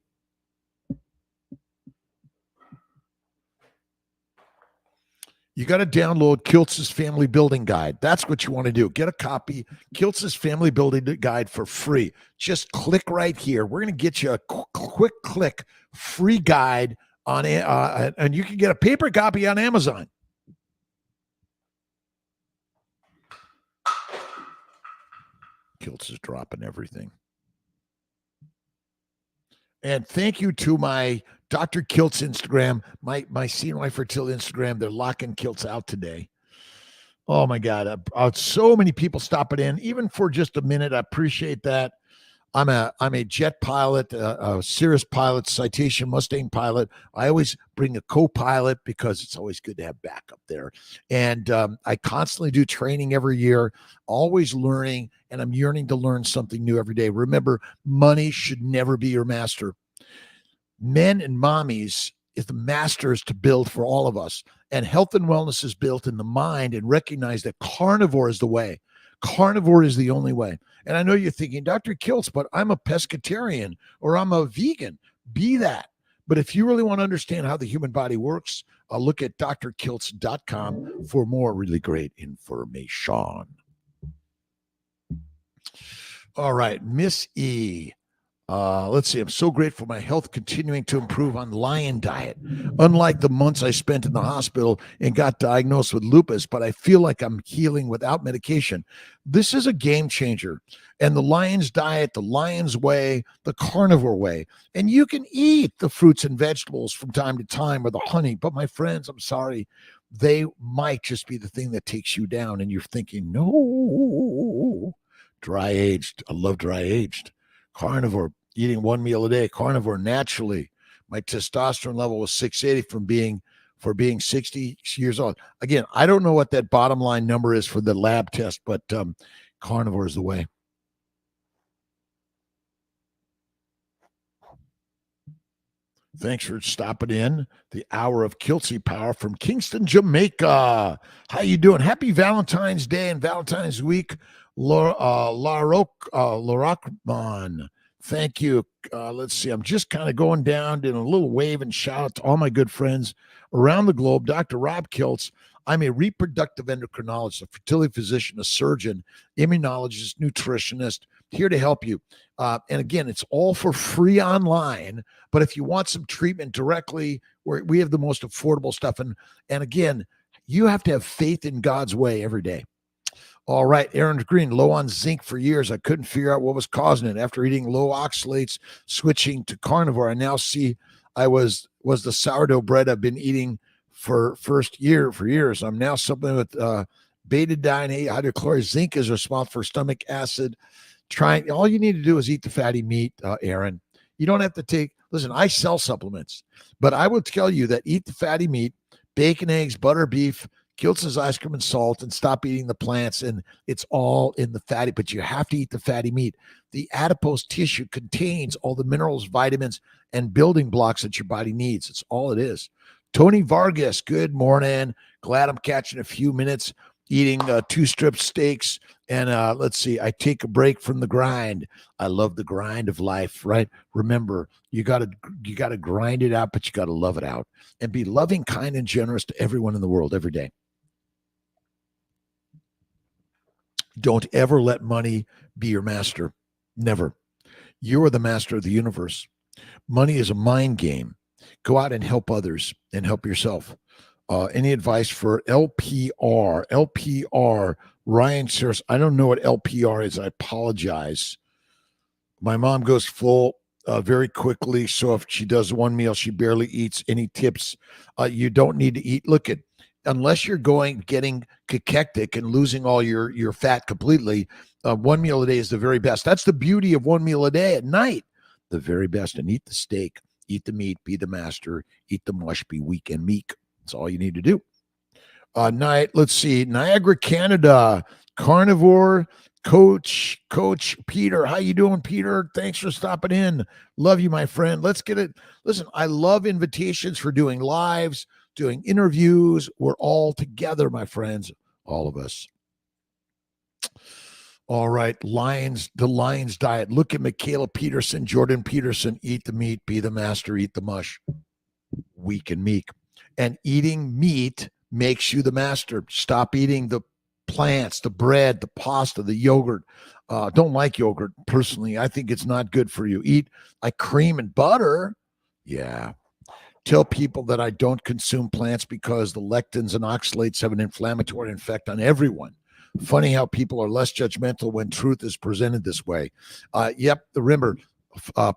You got to download Kiltz's Family Building Guide. That's what you want to do. Get a copy, Kiltz's Family Building Guide for free. Just click right here. We're going to get you a quick click free guide on and you can get a paper copy on Amazon. Kiltz is dropping everything. And thank you to my Dr. Kiltz Instagram, my Senior Life Fertility Instagram. They're locking Kiltz out today. Oh my God. So many people stopping in, even for just a minute. I appreciate that. I'm a jet pilot, a Cirrus pilot, Citation Mustang pilot. I always bring a co-pilot because it's always good to have backup there. And I constantly do training every year, always learning, and I'm yearning to learn something new every day. Remember, money should never be your master. Men and mommies is the masters to build for all of us. And health and wellness is built in the mind, and recognize that carnivore is the way. Carnivore is the only way. And I know you're thinking, Dr. Kiltz, but I'm a pescatarian or I'm a vegan. Be that. But if you really want to understand how the human body works, look at drkiltz.com for more really great information. All right, Miss E. Let's see. I'm so grateful for my health continuing to improve on lion diet. Unlike the months I spent in the hospital and got diagnosed with lupus, but I feel like I'm healing without medication. This is a game changer. And the lion's diet, the lion's way, the carnivore way. And you can eat the fruits and vegetables from time to time or the honey. But my friends, I'm sorry, they might just be the thing that takes you down. And you're thinking, no, dry aged. I love dry aged. Carnivore, eating one meal a day, carnivore naturally. My testosterone level was 680 for being 60 years old. Again, I don't know what that bottom line number is for the lab test, but carnivore is the way. Thanks for stopping in. The Hour of Kiltsy Power from Kingston, Jamaica. How you doing? Happy Valentine's Day and Valentine's Week, Larokman. Thank you. Let's see. I'm just kind of going down, doing a little wave and shout out to all my good friends around the globe. Dr. Rob Kiltz. I'm a reproductive endocrinologist, a fertility physician, a surgeon, immunologist, nutritionist, here to help you. And again, it's all for free online. But if you want some treatment directly, we have the most affordable stuff. And again, you have to have faith in God's way every day. All right, Aaron Green, low on zinc for years. I couldn't figure out what was causing it. After eating low oxalates, switching to carnivore, I now see I was the sourdough bread I've been eating for years. I'm now supplementing with betadine, hydrochloride. Zinc is responsible for stomach acid. All you need to do is eat the fatty meat, Aaron. You don't have to listen, I sell supplements, but I will tell you that eat the fatty meat, bacon, eggs, butter, beef, Kiltz's ice cream and salt, and stop eating the plants. And it's all in the fatty, but you have to eat the fatty meat. The adipose tissue contains all the minerals, vitamins, and building blocks that your body needs. It's all it is. Tony Vargas, good morning. Glad I'm catching a few minutes eating 2 strip steaks. And let's see, I take a break from the grind. I love the grind of life, right? Remember, you gotta grind it out, but you gotta love it out and be loving, kind, and generous to everyone in the world every day. Don't ever let money be your master. Never. You are the master of the universe. Money is a mind game. Go out and help others and help yourself. Any advice for LPR? LPR, Ryan says, I don't know what LPR is. I apologize. My mom goes full very quickly. So if she does one meal, she barely eats. Any tips? You don't need to eat. Look at, unless you're getting cachectic and losing all your fat completely, one meal a day is the very best. That's the beauty of one meal a day at night. The very best. And eat the steak, eat the meat, be the master, eat the mush, be weak and meek. That's all you need to do. Let's see. Niagara, Canada, carnivore coach Peter. How you doing, Peter? Thanks for stopping in. Love you, my friend. Let's get it. Listen, I love invitations for doing lives, doing interviews. We're all together, my friends, all of us. All right, the Lions diet. Look at Michaela Peterson, Jordan Peterson. Eat the meat, be the master, eat the mush. Weak and meek. And eating meat makes you the master. Stop eating the plants, the bread, the pasta, the yogurt. Don't like yogurt personally. I think it's not good for you. Eat like cream and butter. Yeah. Tell people that I don't consume plants because the lectins and oxalates have an inflammatory effect on everyone. Funny how people are less judgmental when truth is presented this way. Yep. Remember,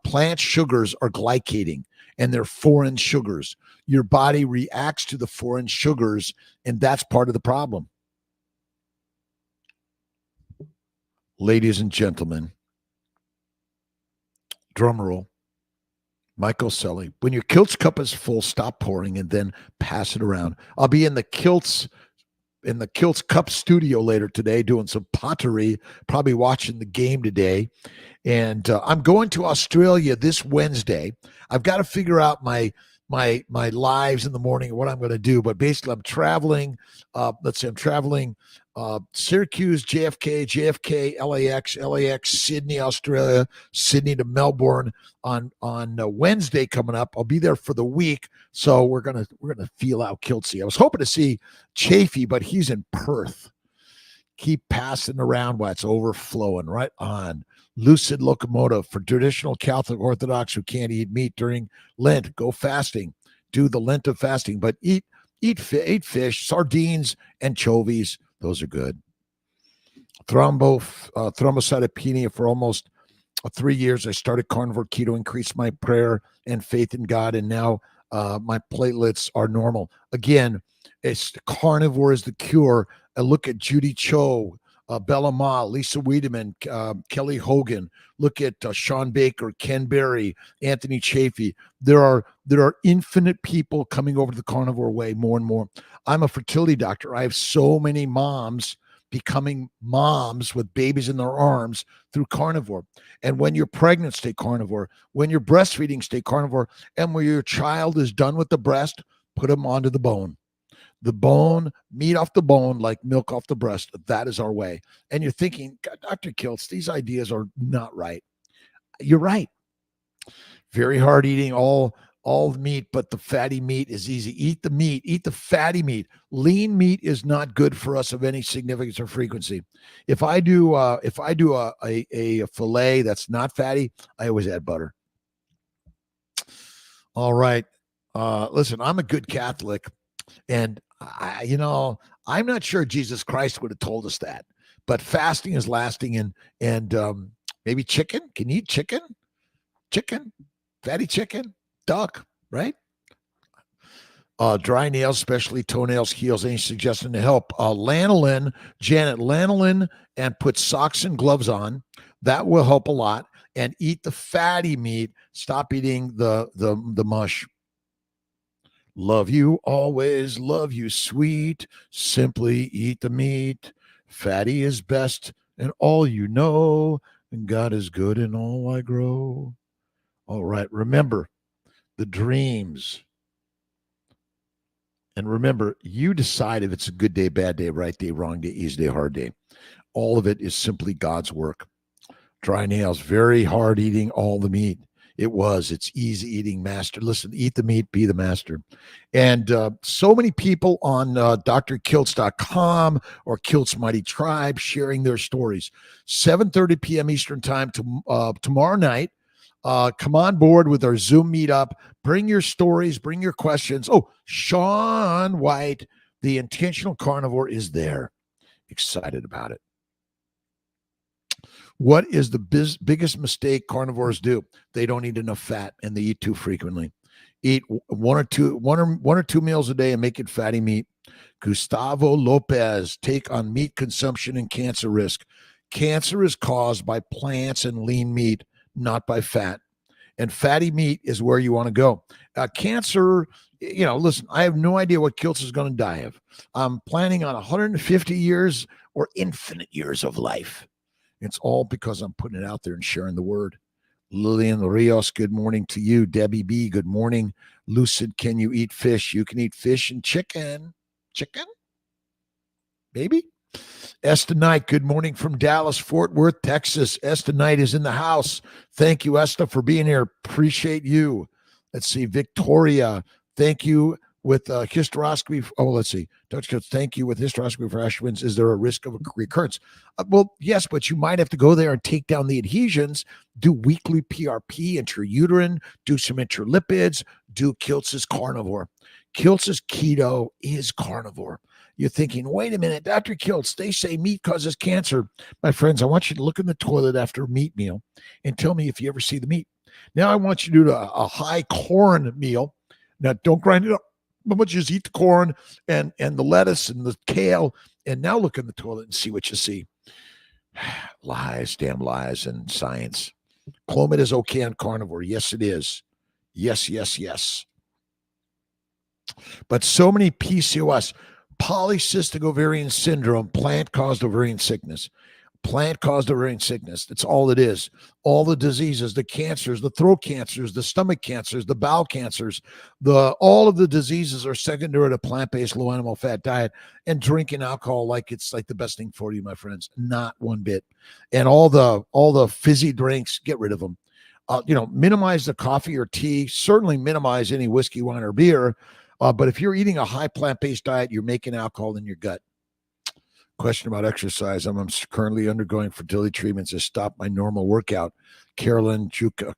plant sugars are glycating and they're foreign sugars. Your body reacts to the foreign sugars, and that's part of the problem. Ladies and gentlemen, drum roll. Michael Selly, when your Kiltz cup is full, stop pouring and then pass it around. I'll be in the Kiltz Cup studio later today doing some pottery, probably watching the game today. And I'm going to Australia this Wednesday. I've got to figure out my lives in the morning and what I'm going to do. But basically, I'm traveling. I'm traveling Syracuse, JFK, LAX, Sydney, Australia, Sydney to Melbourne on Wednesday coming up. I'll be there for the week, so we're gonna feel out Kiltsy. I was hoping to see Chafee, but he's in Perth. Keep passing around while it's overflowing. Right on. Lucid Locomotive for traditional Catholic Orthodox who can't eat meat during Lent. Go fasting. Do the Lent of fasting, but eat fish, sardines, anchovies. Those are good. Thrombocytopenia for almost 3 years. I started carnivore keto, increased my prayer and faith in God, and now my platelets are normal. Again, it's carnivore is the cure. I look at Judy Cho, Bella Ma, Lisa Wiedemann, Kelly Hogan. Look at Sean Baker, Ken Berry, Anthony Chafee. There are infinite people coming over to the carnivore way more and more. I'm a fertility doctor. I have so many moms becoming moms with babies in their arms through carnivore. And when you're pregnant, stay carnivore. When you're breastfeeding, stay carnivore. And when your child is done with the breast, put them onto the bone. The bone, meat off the bone, like milk off the breast. That is our way. And you're thinking, Dr. Kiltz, these ideas are not right. You're right. Very hard eating all the meat, but the fatty meat is easy. Eat the meat, eat the fatty meat. Lean meat is not good for us of any significance or frequency. If I do a fillet that's not fatty, I always add butter. All right. Listen, I'm a good Catholic, and I'm not sure Jesus Christ would have told us that, but fasting is lasting, and maybe chicken. Can you eat chicken? Chicken, fatty chicken, duck, right? Dry nails, especially toenails, heels. Any suggestion to help? Lanolin, Janet, lanolin, and put socks and gloves on. That will help a lot. And eat the fatty meat. Stop eating the mush. Love you always, love you sweet. Simply eat the meat. Fatty is best, and all you know. And God is good in all I grow. All right, remember the dreams. And remember, you decide if it's a good day, bad day, right day, wrong day, easy day, hard day. All of it is simply God's work. Dry nails, very hard eating all the meat. It's easy eating, master. Listen, eat the meat, be the master. And so many people on drkiltz.com or Kiltz Mighty Tribe sharing their stories. 7:30 p.m. Eastern time tomorrow night. Come on board with our Zoom meetup. Bring your stories, bring your questions. Oh, Sean White, the intentional carnivore, is there. Excited about it. What is the biggest mistake carnivores do? They don't eat enough fat, and they eat too frequently. Eat one or two meals a day and make it fatty meat. Gustavo Lopez, take on meat consumption and cancer risk. Cancer is caused by plants and lean meat, not by fat. And fatty meat is where you want to go. Cancer, listen, I have no idea what Kiltz is going to die of. I'm planning on 150 years or infinite years of life. It's all because I'm putting it out there and sharing the word. Lillian Rios, good morning to you. Debbie B, good morning. Lucid, can you eat fish? You can eat fish and chicken. Chicken? Maybe. Esther Knight, good morning from Dallas, Fort Worth, Texas. Esther Knight is in the house. Thank you, Esther, for being here. Appreciate you. Let's see. Victoria, thank you with hysteroscopy. Oh, let's see. Dr. Kiltz, thank you with hysteroscopy for Ashwin's. Is there a risk of a recurrence? Well, yes, but you might have to go there and take down the adhesions, do weekly PRP, intrauterine, do some intralipids, do Kiltz's carnivore. Kiltz's keto is carnivore. You're thinking, wait a minute, Dr. Kiltz, they say meat causes cancer. My friends, I want you to look in the toilet after a meat meal and tell me if you ever see the meat. Now I want you to do a high corn meal. Now don't grind it up. I want you to just eat the corn and the lettuce and the kale, and now look in the toilet and see what you see. Lies, damn lies, and science. Clomid is okay on carnivore. Yes, it is. Yes, yes, yes. But so many PCOS, polycystic ovarian syndrome, plant-caused ovarian sickness. Plant caused ovarian sickness. That's all it is. All the diseases, the cancers, the throat cancers, the stomach cancers, the bowel cancers, all of the diseases are secondary to plant-based low animal fat diet and drinking alcohol like it's like the best thing for you, my friends. Not one bit. And all the fizzy drinks, get rid of them. Minimize the coffee or tea. Certainly minimize any whiskey, wine, or beer. But if you're eating a high plant-based diet, you're making alcohol in your gut. Question about exercise. I'm currently undergoing fertility treatments to stop my normal workout. Carolyn Jukuk,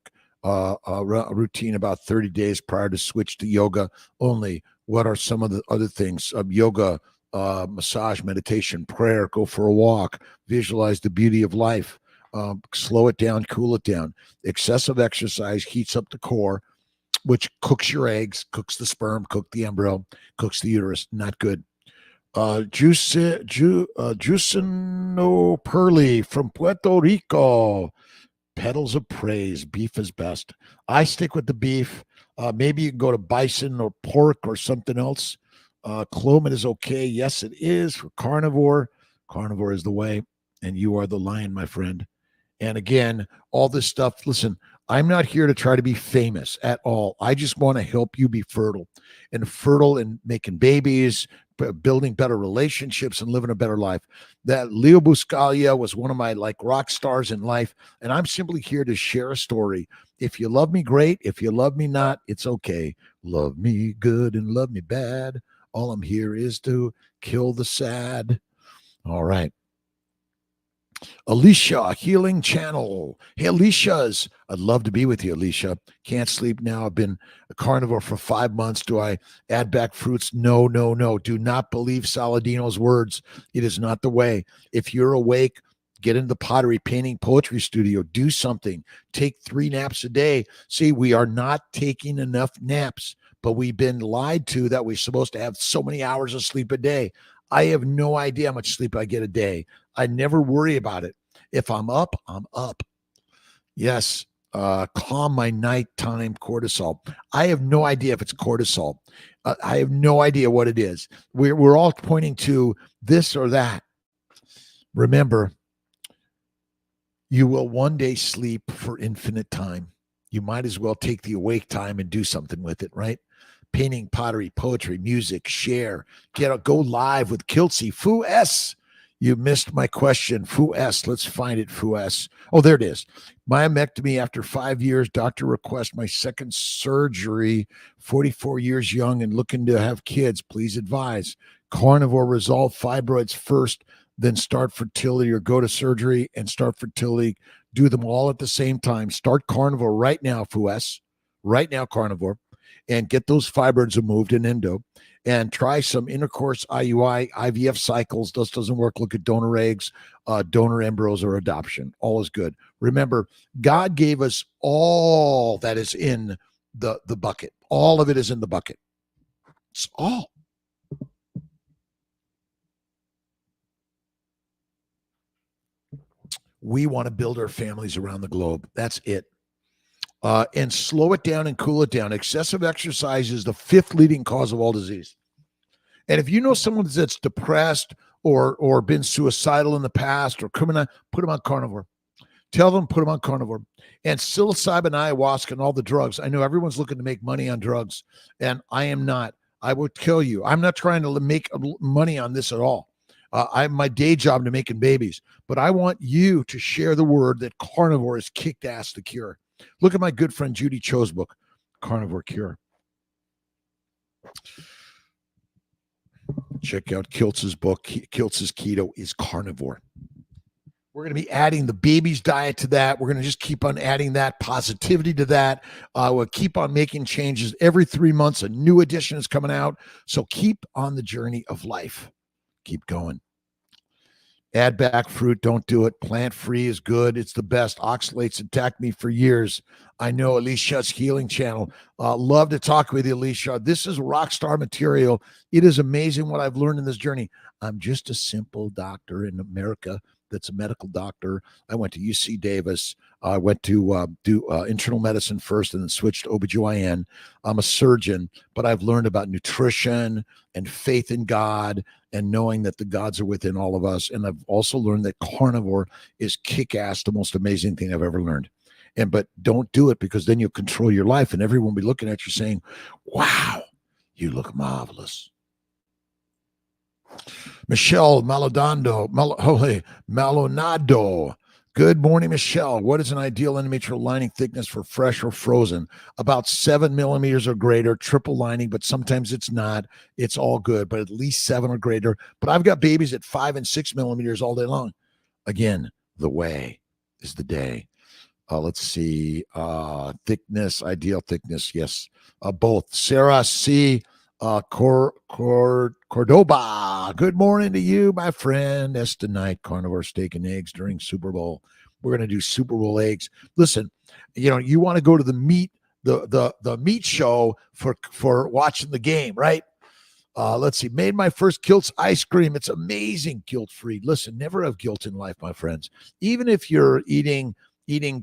routine about 30 days prior to switch to yoga only. What are some of the other things? Yoga, massage, meditation, prayer, go for a walk, visualize the beauty of life, slow it down, cool it down. Excessive exercise heats up the core, which cooks your eggs, cooks the sperm, cooks the embryo, cooks the uterus. Not good. Jusino Pearly from Puerto Rico. Pedals of praise. Beef is best. I stick with the beef. Maybe you can go to bison or pork or something else. Clomid is okay. Yes, it is for carnivore. Carnivore is the way, and you are the lion, my friend. And again, all this stuff, listen, I'm not here to try to be famous at all. I just want to help you be fertile in making babies, building better relationships, and living a better life. That Leo Buscaglia was one of my rock stars in life, and I'm simply here to share a story. If you love me, great. If you love me not, it's okay. Love me good and love me bad. All I'm here is to kill the sad. All right. Alicia, Healing Channel. Hey, Alicia's. I'd love to be with you, Alicia. Can't sleep now. I've been a carnivore for 5 months. Do I add back fruits? No. Do not believe Saladino's words. It is not the way. If you're awake, get into the pottery, painting, poetry studio. Do something. Take 3 naps a day. See, we are not taking enough naps, but we've been lied to that we're supposed to have so many hours of sleep a day. I have no idea how much sleep I get a day. I never worry about it. If I'm up, I'm up. Yes, calm my nighttime cortisol. I have no idea if it's cortisol. I have no idea what it is. We're all pointing to this or that. Remember, you will one day sleep for infinite time. You might as well take the awake time and do something with it, right? Painting, pottery, poetry, music, share. Go live with Kiltsy. Foo S. You missed my question. Foo S. Let's find it, Foo S. Oh, there it is. Myomectomy after 5 years. Doctor requests my second surgery. 44 years young and looking to have kids. Please advise. Carnivore, resolve fibroids first, then start fertility, or go to surgery and start fertility. Do them all at the same time. Start carnivore right now, Foo S. Right now, carnivore. And get those fibroids removed in endo, and try some intercourse, IUI, IVF cycles. This doesn't work. Look at donor eggs, donor embryos, or adoption. All is good. Remember, God gave us all that is in the bucket. All of it is in the bucket. It's all. We want to build our families around the globe. That's it. And slow it down and cool it down. Excessive exercise is the 5th leading cause of all disease. And if you know someone that's depressed or been suicidal in the past or criminal, put them on carnivore. Tell them, put them on carnivore. And psilocybin, ayahuasca, and all the drugs. I know everyone's looking to make money on drugs, and I am not. I will kill you. I'm not trying to make money on this at all. I have my day job to making babies, but I want you to share the word that carnivore is kicked ass to cure. Look at my good friend Judy Cho's book, Carnivore Cure. Check out Kiltz's book. Kiltz's Keto is Carnivore. We're going to be adding the baby's diet to that. We're going to just keep on adding that positivity to that. We'll keep on making changes. Every 3 months, a new edition is coming out. So keep on the journey of life. Keep going. Add back fruit. Don't do it. Plant-free is good. It's the best. Oxalates attacked me for years. I know. Alicia's Healing Channel. Love to talk with you, Alicia. This is rock star material. It is amazing what I've learned in this journey. I'm just a simple doctor in America that's a medical doctor. I went to UC Davis. I went to do internal medicine first and then switched to OBGYN. I'm a surgeon, but I've learned about nutrition and faith in God and knowing that the gods are within all of us. And I've also learned that carnivore is kick-ass, the most amazing thing I've ever learned. But don't do it, because then you'll control your life and everyone will be looking at you saying, wow, you look marvelous. Michelle Malonado. Good morning, Michelle. What is an ideal endometrial lining thickness for fresh or frozen? About 7 millimeters or greater, triple lining, but sometimes it's not. It's all good, but at least 7 or greater. But I've got babies at 5 and 6 millimeters all day long. Again, the way is the day. Let's see. Thickness, ideal thickness. Yes, both. Sarah C. Cordoba. Good morning to you, my friend. That's tonight, carnivore steak and eggs during Super Bowl. We're going to do Super Bowl eggs. Listen, you want to go to the meat show for watching the game, right? Let's see. Made my first Kilt's ice cream. It's amazing, guilt-free. Listen, never have guilt in life, my friends. Even if you're eating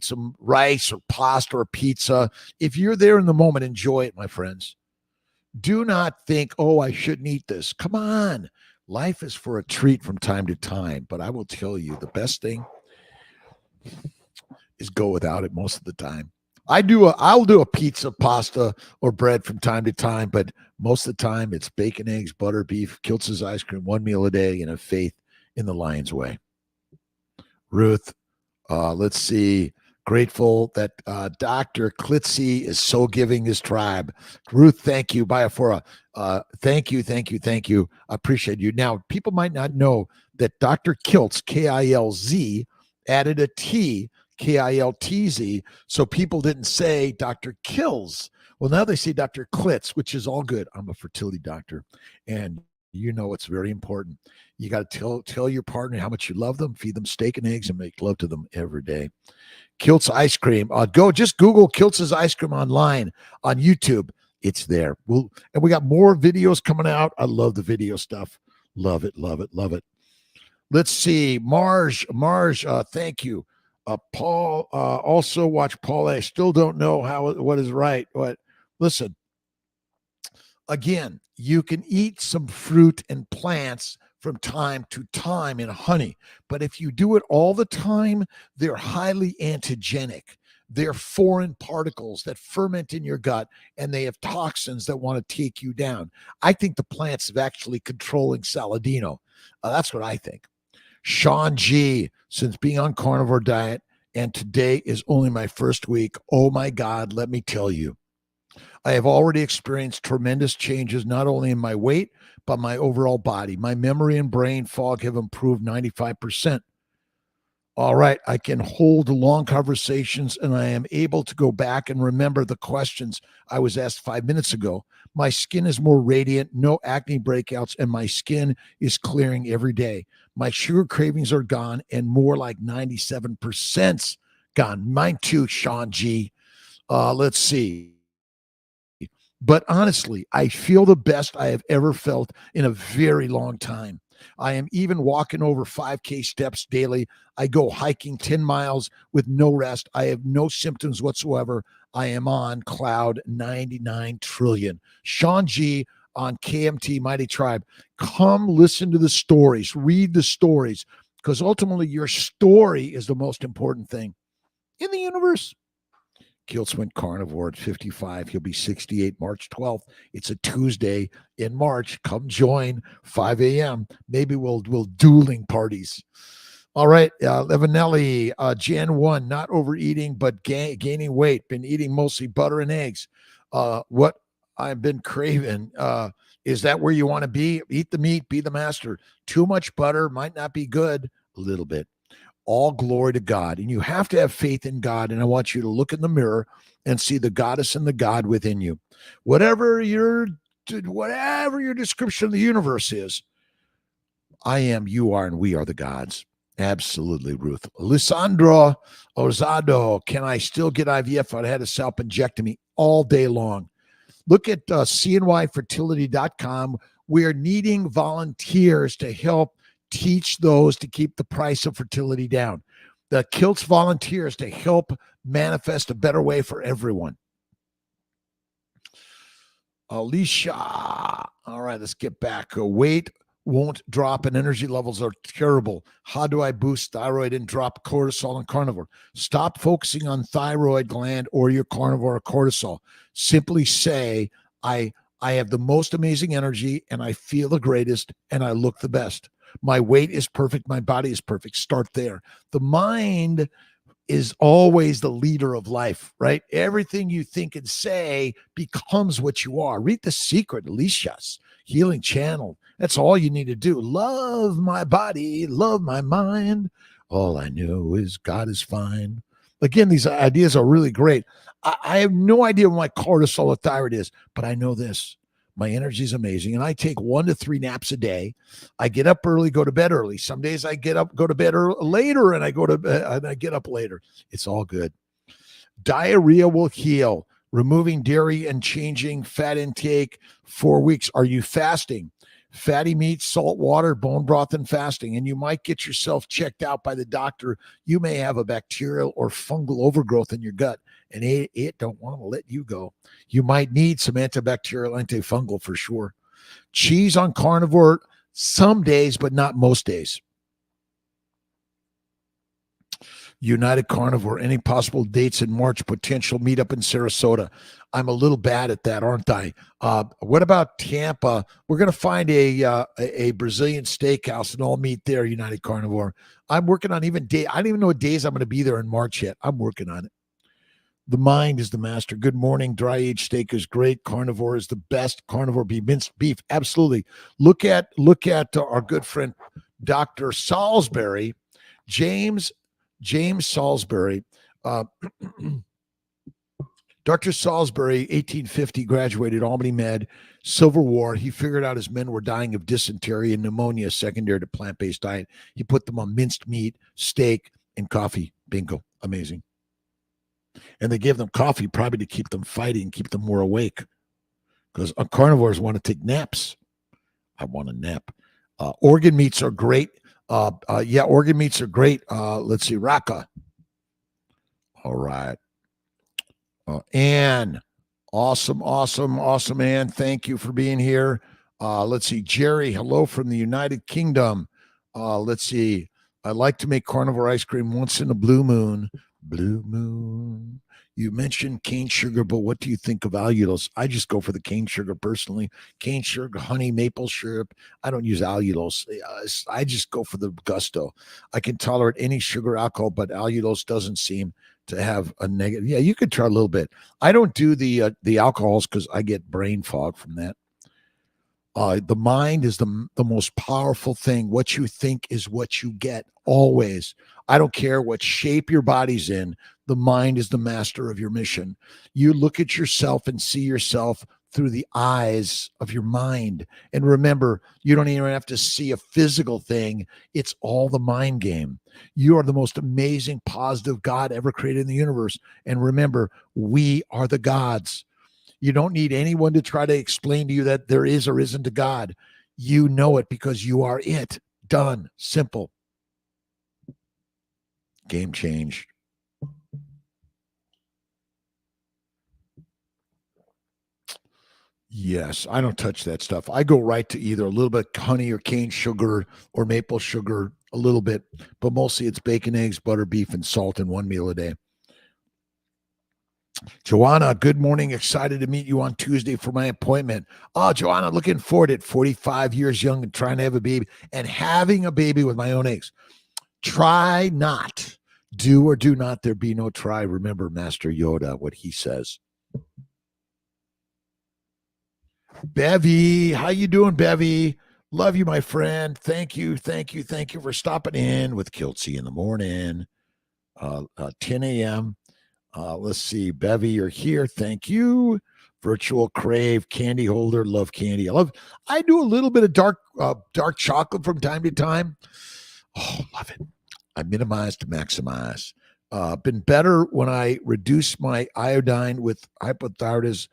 some rice or pasta or pizza, if you're there in the moment, enjoy it, my friends. Do not think, oh, I shouldn't eat this. Come on. Life is for a treat from time to time. But I will tell you, the best thing is go without it most of the time. I'll do a pizza, pasta, or bread from time to time, but most of the time it's bacon, eggs, butter, beef, Kiltz's ice cream, 1 meal a day, and a faith in the Lion's way. Ruth, let's see. Grateful that Dr. Klitzy is so giving his tribe. Ruth, thank you. Biafora, thank you. I appreciate you. Now, people might not know that Dr. Kiltz, Kilz, added a T, Kiltz, so people didn't say Dr. Kills. Well, now they say Dr. Klitz, which is all good. I'm a fertility doctor, and it's very important. You got to tell your partner how much you love them, feed them steak and eggs, and make love to them every day. Kilt's ice cream. Just Google Kiltz's ice cream online on YouTube. It's there. And we got more videos coming out. I love the video stuff. Love it. Let's see. Marge, thank you. Paul, also watch Paul. I still don't know what is right. Listen, again, you can eat some fruit and plants from time to time in honey. But if you do it all the time, they're highly antigenic. They're foreign particles that ferment in your gut, and they have toxins that want to take you down. I think the plants are actually controlling Saladino. That's what I think. Sean G., since being on carnivore diet, and today is only my first week, oh my God, let me tell you, I have already experienced tremendous changes, not only in my weight, but my overall body. My memory and brain fog have improved 95%. All right, I can hold long conversations, and I am able to go back and remember the questions I was asked 5 minutes ago. My skin is more radiant, no acne breakouts, and my skin is clearing every day. My sugar cravings are gone, and more like 97% gone. Mine too, Sean G. Let's see. But honestly, I feel the best I have ever felt in a very long time. I am even walking over 5K steps daily. I go hiking 10 miles with no rest. I have no symptoms whatsoever. I am on cloud 99 trillion. Sean G. on KMT Mighty Tribe. Come listen to the stories. Read the stories, because ultimately your story is the most important thing in the universe. Kiltz went carnivore at 55. He'll be 68 March 12th. It's a Tuesday in March. Come join, 5 a.m. Maybe we'll dueling parties. All right, Levinelli, Jan 1, not overeating, but gaining weight. Been eating mostly butter and eggs. What I've been craving, is that where you want to be? Eat the meat, be the master. Too much butter might not be good. A little bit. All glory to God. And you have to have faith in God. And I want you to look in the mirror and see the goddess and the God within you. Whatever your description of the universe is, I am, you are, and we are the gods. Absolutely, Ruth. Lissandro Ozado, can I still get IVF if I had a salpingectomy? All day long. Look at cnyfertility.com. We are needing volunteers to help teach those to keep the price of fertility down. The Kilts volunteers to help manifest a better way for everyone. Alicia. All right, let's get back. Weight won't drop and energy levels are terrible. How do I boost thyroid and drop cortisol and carnivore? Stop focusing on thyroid gland or your carnivore or cortisol. Simply say, I have the most amazing energy and I feel the greatest and I look the best. My weight is perfect. My body is perfect. Start there. The mind is always the leader of life, right? Everything you think and say becomes what you are. Read The Secret, Alicia's Healing Channel. That's all you need to do. Love my body, love my mind. All I know is God is fine. Again, these ideas are really great. I have no idea what my cortisol or thyroid is, but I know this. My energy is amazing, and I take 1 to 3 naps a day. I get up early, go to bed early. Some days I get up, go to bed later, and I go to bed, and I get up later. It's all good. Diarrhea will heal. Removing dairy and changing fat intake 4 weeks. Are you fasting? Fatty meats, salt water, bone broth, and fasting. And you might get yourself checked out by the doctor. You may have a bacterial or fungal overgrowth in your gut, and it don't want to let you go. You might need some antibacterial, antifungal for sure. Cheese on carnivore some days, but not most days. United Carnivore, any possible dates in March, potential meetup in Sarasota. I'm a little bad at that, aren't I? What about Tampa? We're going to find a Brazilian steakhouse and all meet there, United Carnivore. I'm working on even day. I don't even know what days I'm going to be there in March yet. I'm working on it. The mind is the master. Good morning. Dry aged steak is great. Carnivore is the best. Carnivore beef, minced beef. Absolutely. Look at our good friend, Dr. Salisbury, James Salisbury. Dr. Salisbury, 1850, graduated Albany Med, Civil War. He figured out his men were dying of dysentery and pneumonia secondary to plant-based diet. He put them on minced meat, steak, and coffee. Bingo. Amazing. And they gave them coffee probably to keep them fighting, keep them more awake. Because carnivores want to take naps. I want a nap. Organ meats are great. Organ meats are great. Let's see, Raka. All right. Ann. Awesome, Ann. Thank you for being here. Let's see, Jerry. Hello from the United Kingdom. Let's see. I like to make carnivore ice cream once in a blue moon. Blue moon. You mentioned cane sugar, but what do you think of allulose? I just go for the cane sugar personally. Cane sugar, honey, maple syrup. I don't use allulose. I just go for the gusto. I can tolerate any sugar, alcohol, but allulose doesn't seem to have a negative. Yeah, you could try a little bit. I don't do the alcohols because I get brain fog from that. The mind is the most powerful thing. What you think is what you get always. I don't care what shape your body's in. The mind is the master of your mission. You look at yourself and see yourself through the eyes of your mind. And remember, you don't even have to see a physical thing. It's all the mind game. You are the most amazing, positive God ever created in the universe. And remember, we are the gods. You don't need anyone to try to explain to you that there is or isn't a God. You know it because you are it. Done. Simple. Game changed. Yes, I don't touch that stuff. I go right to either a little bit honey or cane sugar or maple sugar, a little bit, but mostly it's bacon, eggs, butter, beef, and salt in one meal a day. Joanna, good morning. Excited to meet you on Tuesday for my appointment. Oh, Joanna, looking forward to it. 45 years young and trying to have a baby and having a baby with my own eggs. Try not. Do or do not. There be no try. Remember Master Yoda, what he says. Bevy, how you doing, Bevy? Love you, my friend. Thank you for stopping in with Kiltsy in the morning. 10 a.m. Let's see, Bevy, you're here. Thank you. Virtual Crave candy holder. Love candy. I do a little bit of dark chocolate from time to time. Oh, love it. I minimize to maximize. Been better when I reduce my iodine with hypothyroidism.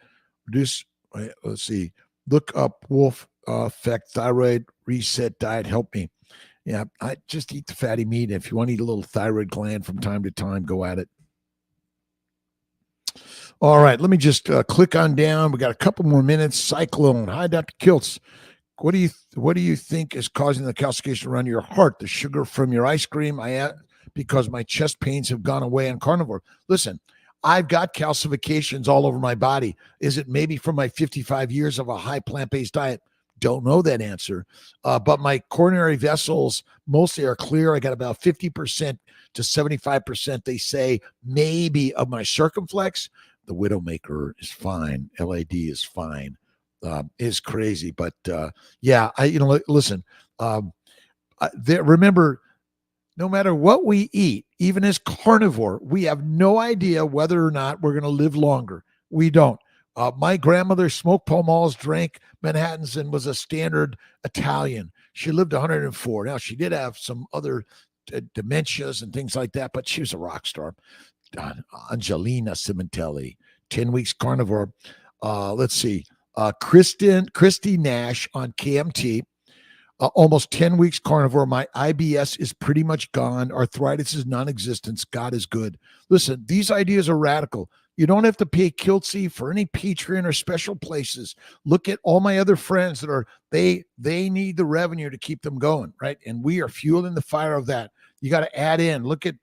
Let's see. Look up Wolf Effect Thyroid Reset Diet. Help me. Yeah, I just eat the fatty meat. If you want to eat a little thyroid gland from time to time, go at it. All right, let me just click on down. We got a couple more minutes. Cyclone. Hi, Dr. Kiltz. What do you think is causing the calcification around your heart? The sugar from your ice cream? Because my chest pains have gone away on carnivore. Listen, I've got calcifications all over my body. Is it maybe from my 55 years of a high plant-based diet? Don't know that answer. But my coronary vessels mostly are clear. I got about 50% to 75%, they say, maybe of my circumflex. The Widowmaker is fine. LAD is fine. Is crazy. But yeah, listen, remember, no matter what we eat, even as carnivore, we have no idea whether or not we're going to live longer. We don't. My grandmother smoked Pall Malls, drank Manhattans, and was a standard Italian. She lived 104. Now, she did have some other dementias and things like that, but she was a rock star. Angelina Cimentelli, 10 weeks carnivore. Let's see. Christy Nash on KMT. Almost 10 weeks carnivore. My IBS is pretty much gone. Arthritis is non-existent. God is good. Listen, these ideas are radical. You don't have to pay Kiltsy for any Patreon or special places. Look at all my other friends that they need the revenue to keep them going, right? And we are fueling the fire of that. You got to add in. Look at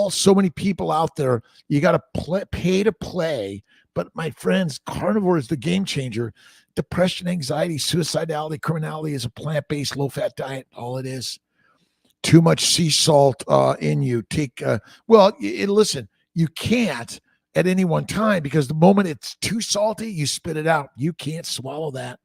so many people out there. You got to pay to play. But my friends, carnivore is the game changer. Depression, anxiety, suicidality, criminality is a plant-based, low-fat diet. All it is. Too much sea salt in you. Listen, you can't at any one time because the moment it's too salty, you spit it out. You can't swallow that.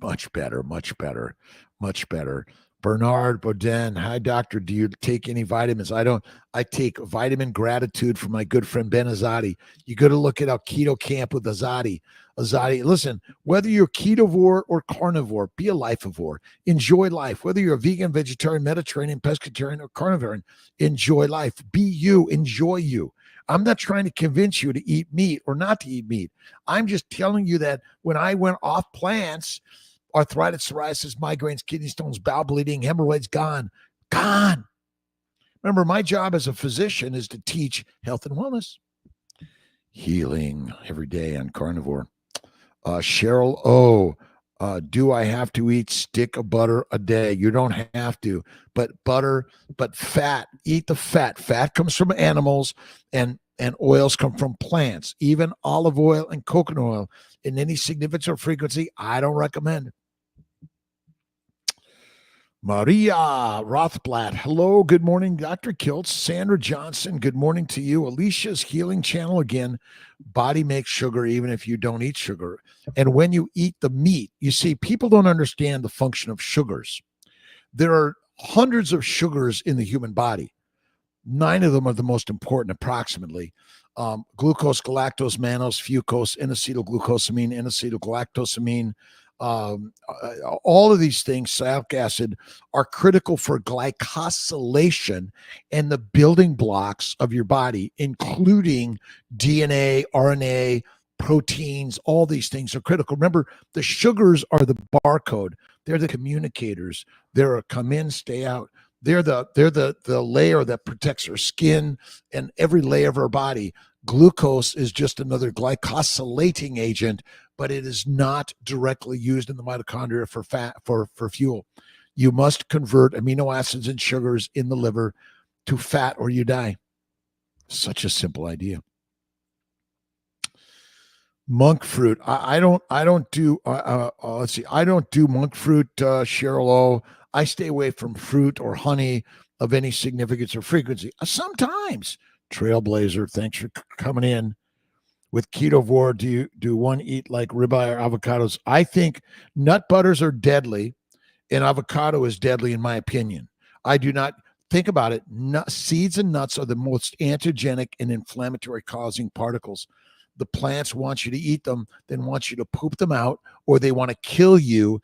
Much better, much better, much better. Bernard Baudin, hi, doctor. Do you take any vitamins? I don't. I take vitamin gratitude from my good friend Ben Azadi. You got to look at our keto camp with Azadi. Listen, whether you're ketovore or carnivore, be a lifeivore. Enjoy life. Whether you're a vegan, vegetarian, Mediterranean, pescatarian, or carnivore, enjoy life. Be you. Enjoy you. I'm not trying to convince you to eat meat or not to eat meat. I'm just telling you that when I went off plants, arthritis, psoriasis, migraines, kidney stones, bowel bleeding, hemorrhoids, gone. Remember, my job as a physician is to teach health and wellness. Healing every day on carnivore. Cheryl O, do I have to eat stick of butter a day? You don't have to, but fat, eat the fat. Fat comes from animals and oils come from plants, even olive oil and coconut oil in any significance or frequency. I don't recommend it. Maria Rothblatt. Hello. Good morning, Dr. Kiltz. Sandra Johnson. Good morning to you. Alicia's Healing Channel again. Body makes sugar even if you don't eat sugar. And when you eat the meat, you see, people don't understand the function of sugars. There are hundreds of sugars in the human body. 9 of them are the most important, approximately. Glucose, galactose, mannose, fucose, N-acetylglucosamine, N-acetylgalactosamine. All of these things, sialic acid, are critical for glycosylation and the building blocks of your body, including DNA, RNA, proteins. All these things are critical. Remember, the sugars are the barcode. They're the communicators. They're a come in, stay out. They're the layer that protects our skin and every layer of our body. Glucose is just another glycosylating agent, but it is not directly used in the mitochondria for fat for fuel. You must convert amino acids and sugars in the liver to fat or you die. Such a simple idea. Monk fruit. I don't do let's see. I don't do monk fruit, Cheryl O. I stay away from fruit or honey of any significance or frequency. Sometimes. Trailblazer, thanks for coming in. With ketovore, do one eat like ribeye or avocados? I think nut butters are deadly, and avocado is deadly in my opinion. I do not think about it. Seeds and nuts are the most antigenic and inflammatory causing particles. The plants want you to eat them, then want you to poop them out, or they want to kill you.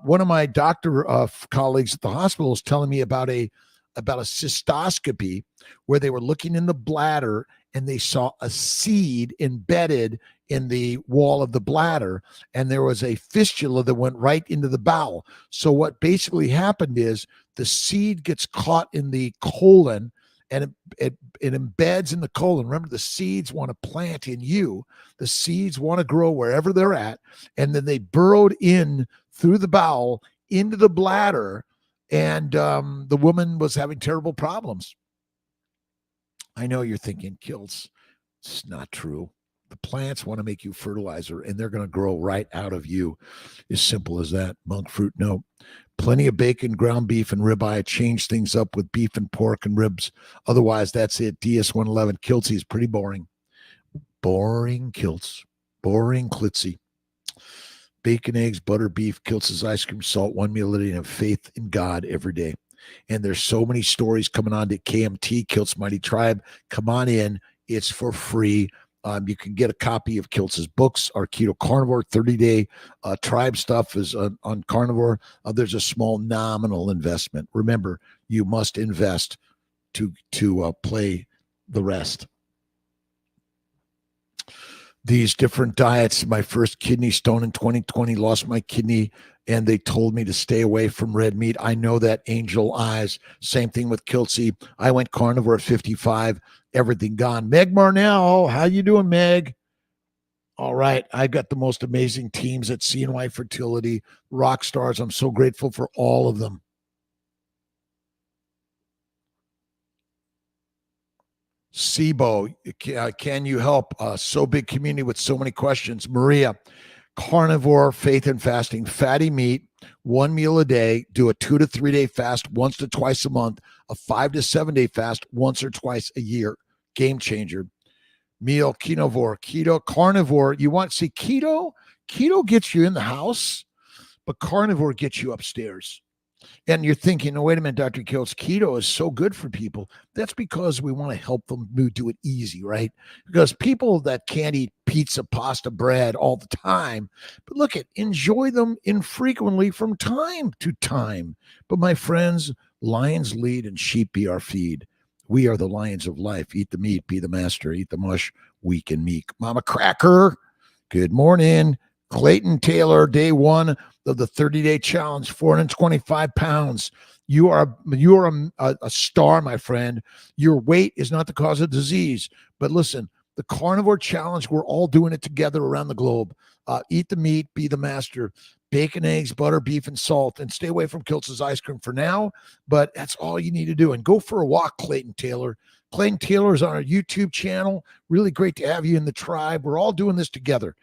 One of my doctor colleagues at the hospital was telling me about a cystoscopy where they were looking in the bladder and they saw a seed embedded in the wall of the bladder, and there was a fistula that went right into the bowel. So what basically happened is the seed gets caught in the colon, and it embeds in the colon. Remember, the seeds want to plant in you. The seeds want to grow wherever they're at, and then they burrowed in through the bowel into the bladder, and the woman was having terrible problems. I know you're thinking, Kilts, it's not true. The plants want to make you fertilizer, and they're going to grow right out of you. As simple as that. Monk fruit, no. Plenty of bacon, ground beef, and ribeye. Change things up with beef and pork and ribs. Otherwise, that's it. DS111. Kiltsy is pretty boring. Boring Kilts. Boring Klitzy. Bacon, eggs, butter, beef, Kilts' ice cream, salt, one meal a day, and have faith in God every day. And there's so many stories coming on to KMT, Kilts Mighty Tribe. Come on in. It's for free. You can get a copy of Kilts' books, our Keto Carnivore 30-day tribe stuff is on Carnivore. There's a small nominal investment. Remember, you must invest to play the rest. These different diets, my first kidney stone in 2020, lost my kidney, and they told me to stay away from red meat. I know that, Angel Eyes. Same thing with Kiltsy. I went carnivore at 55, everything gone. Meg Marnell, how you doing, Meg? All right. I got the most amazing teams at CNY Fertility, rock stars. I'm so grateful for all of them. Sibo, can you help? So big community with so many questions. Maria, carnivore, faith and fasting, fatty meat, 1 meal a day, do a 2 to 3 day fast once to twice a month, a 5 to 7 day fast once or twice a year. Game changer. Meal, keto, carnivore. You want to see keto? Keto gets you in the house, but carnivore gets you upstairs. And you're thinking, oh, wait a minute, Dr. Kilts, keto is so good for people. That's because we want to help them do it easy, right? Because people that can't eat pizza, pasta, bread all the time, but look at, enjoy them infrequently from time to time. But my friends, lions lead and sheep be our feed. We are the lions of life. Eat the meat, be the master. Eat the mush, weak and meek. Mama Cracker, good morning. Clayton Taylor, day one of the 30-day challenge, 425 pounds. You are a star, my friend. Your weight is not the cause of disease. But listen, the carnivore challenge, we're all doing it together around the globe. Eat the meat, be the master. Bacon, eggs, butter, beef, and salt. And stay away from Kilts' ice cream for now. But that's all you need to do. And go for a walk, Clayton Taylor. Clayton Taylor is on our YouTube channel. Really great to have you in the tribe. We're all doing this together.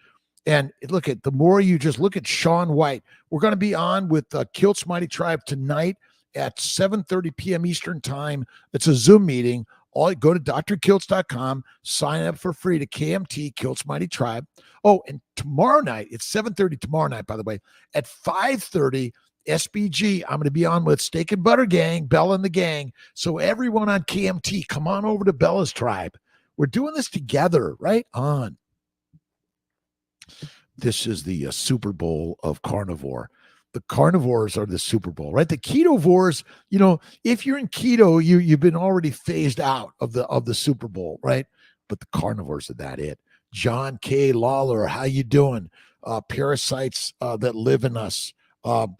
And look at, the more you just look at Sean White, we're going to be on with Kilts Mighty Tribe tonight at 7:30 p.m. Eastern time. It's a Zoom meeting. Go to drkilts.com, sign up for free to KMT, Kilts Mighty Tribe. Oh, and tomorrow night, it's 7:30 tomorrow night, by the way, at 5:30 SBG, I'm going to be on with Steak and Butter Gang, Bella and the gang. So everyone on KMT, come on over to Bella's Tribe. We're doing this together, right on. This is the Super Bowl of carnivore. The carnivores are the Super Bowl, right? The ketovores, if you're in keto, you've been already phased out of the Super Bowl, right? But the carnivores are that it. John K. Lawler, how you doing? Parasites that live in us.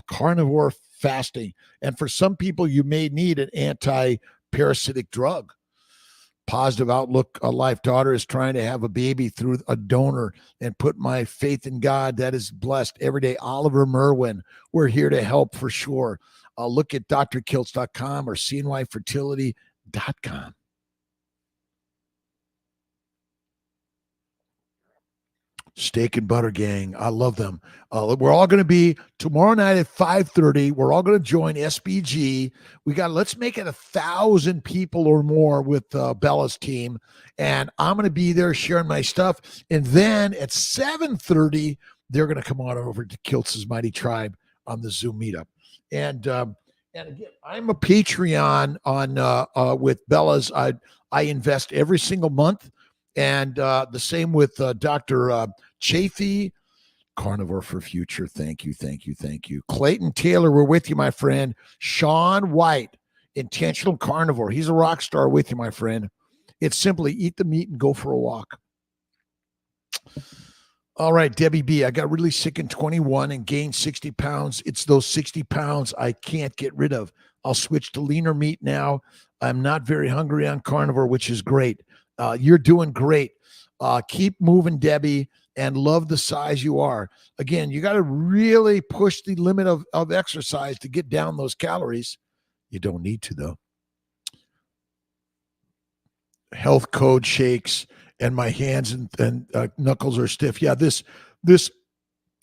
Carnivore fasting. And for some people, you may need an anti-parasitic drug. Positive Outlook Life. Daughter is trying to have a baby through a donor and put my faith in God. That is blessed every day. Oliver Merwin, we're here to help for sure. Look at drkilts.com or cnyfertility.com. Steak and Butter Gang. I love them. We're all going to be tomorrow night at 5:30. We're all going to join SBG. Let's make it 1,000 people or more with Bella's team. And I'm going to be there sharing my stuff. And then at 7:30, they're going to come on over to Kilts' Mighty Tribe on the Zoom meetup. And again, I'm a Patreon on with Bella's. I invest every single month. And the same with Dr. Chafee, Carnivore for Future. Thank you. Clayton Taylor, we're with you, my friend. Sean White, Intentional Carnivore. He's a rock star with you, my friend. It's simply eat the meat and go for a walk. All right, Debbie B, I got really sick in 21 and gained 60 pounds. It's those 60 pounds I can't get rid of. I'll switch to leaner meat now. I'm not very hungry on carnivore, which is great. You're doing great. Keep moving, Debbie, and love the size you are. Again, you got to really push the limit of exercise to get down those calories. You don't need to, though. Health code shakes and my hands and knuckles are stiff. Yeah, this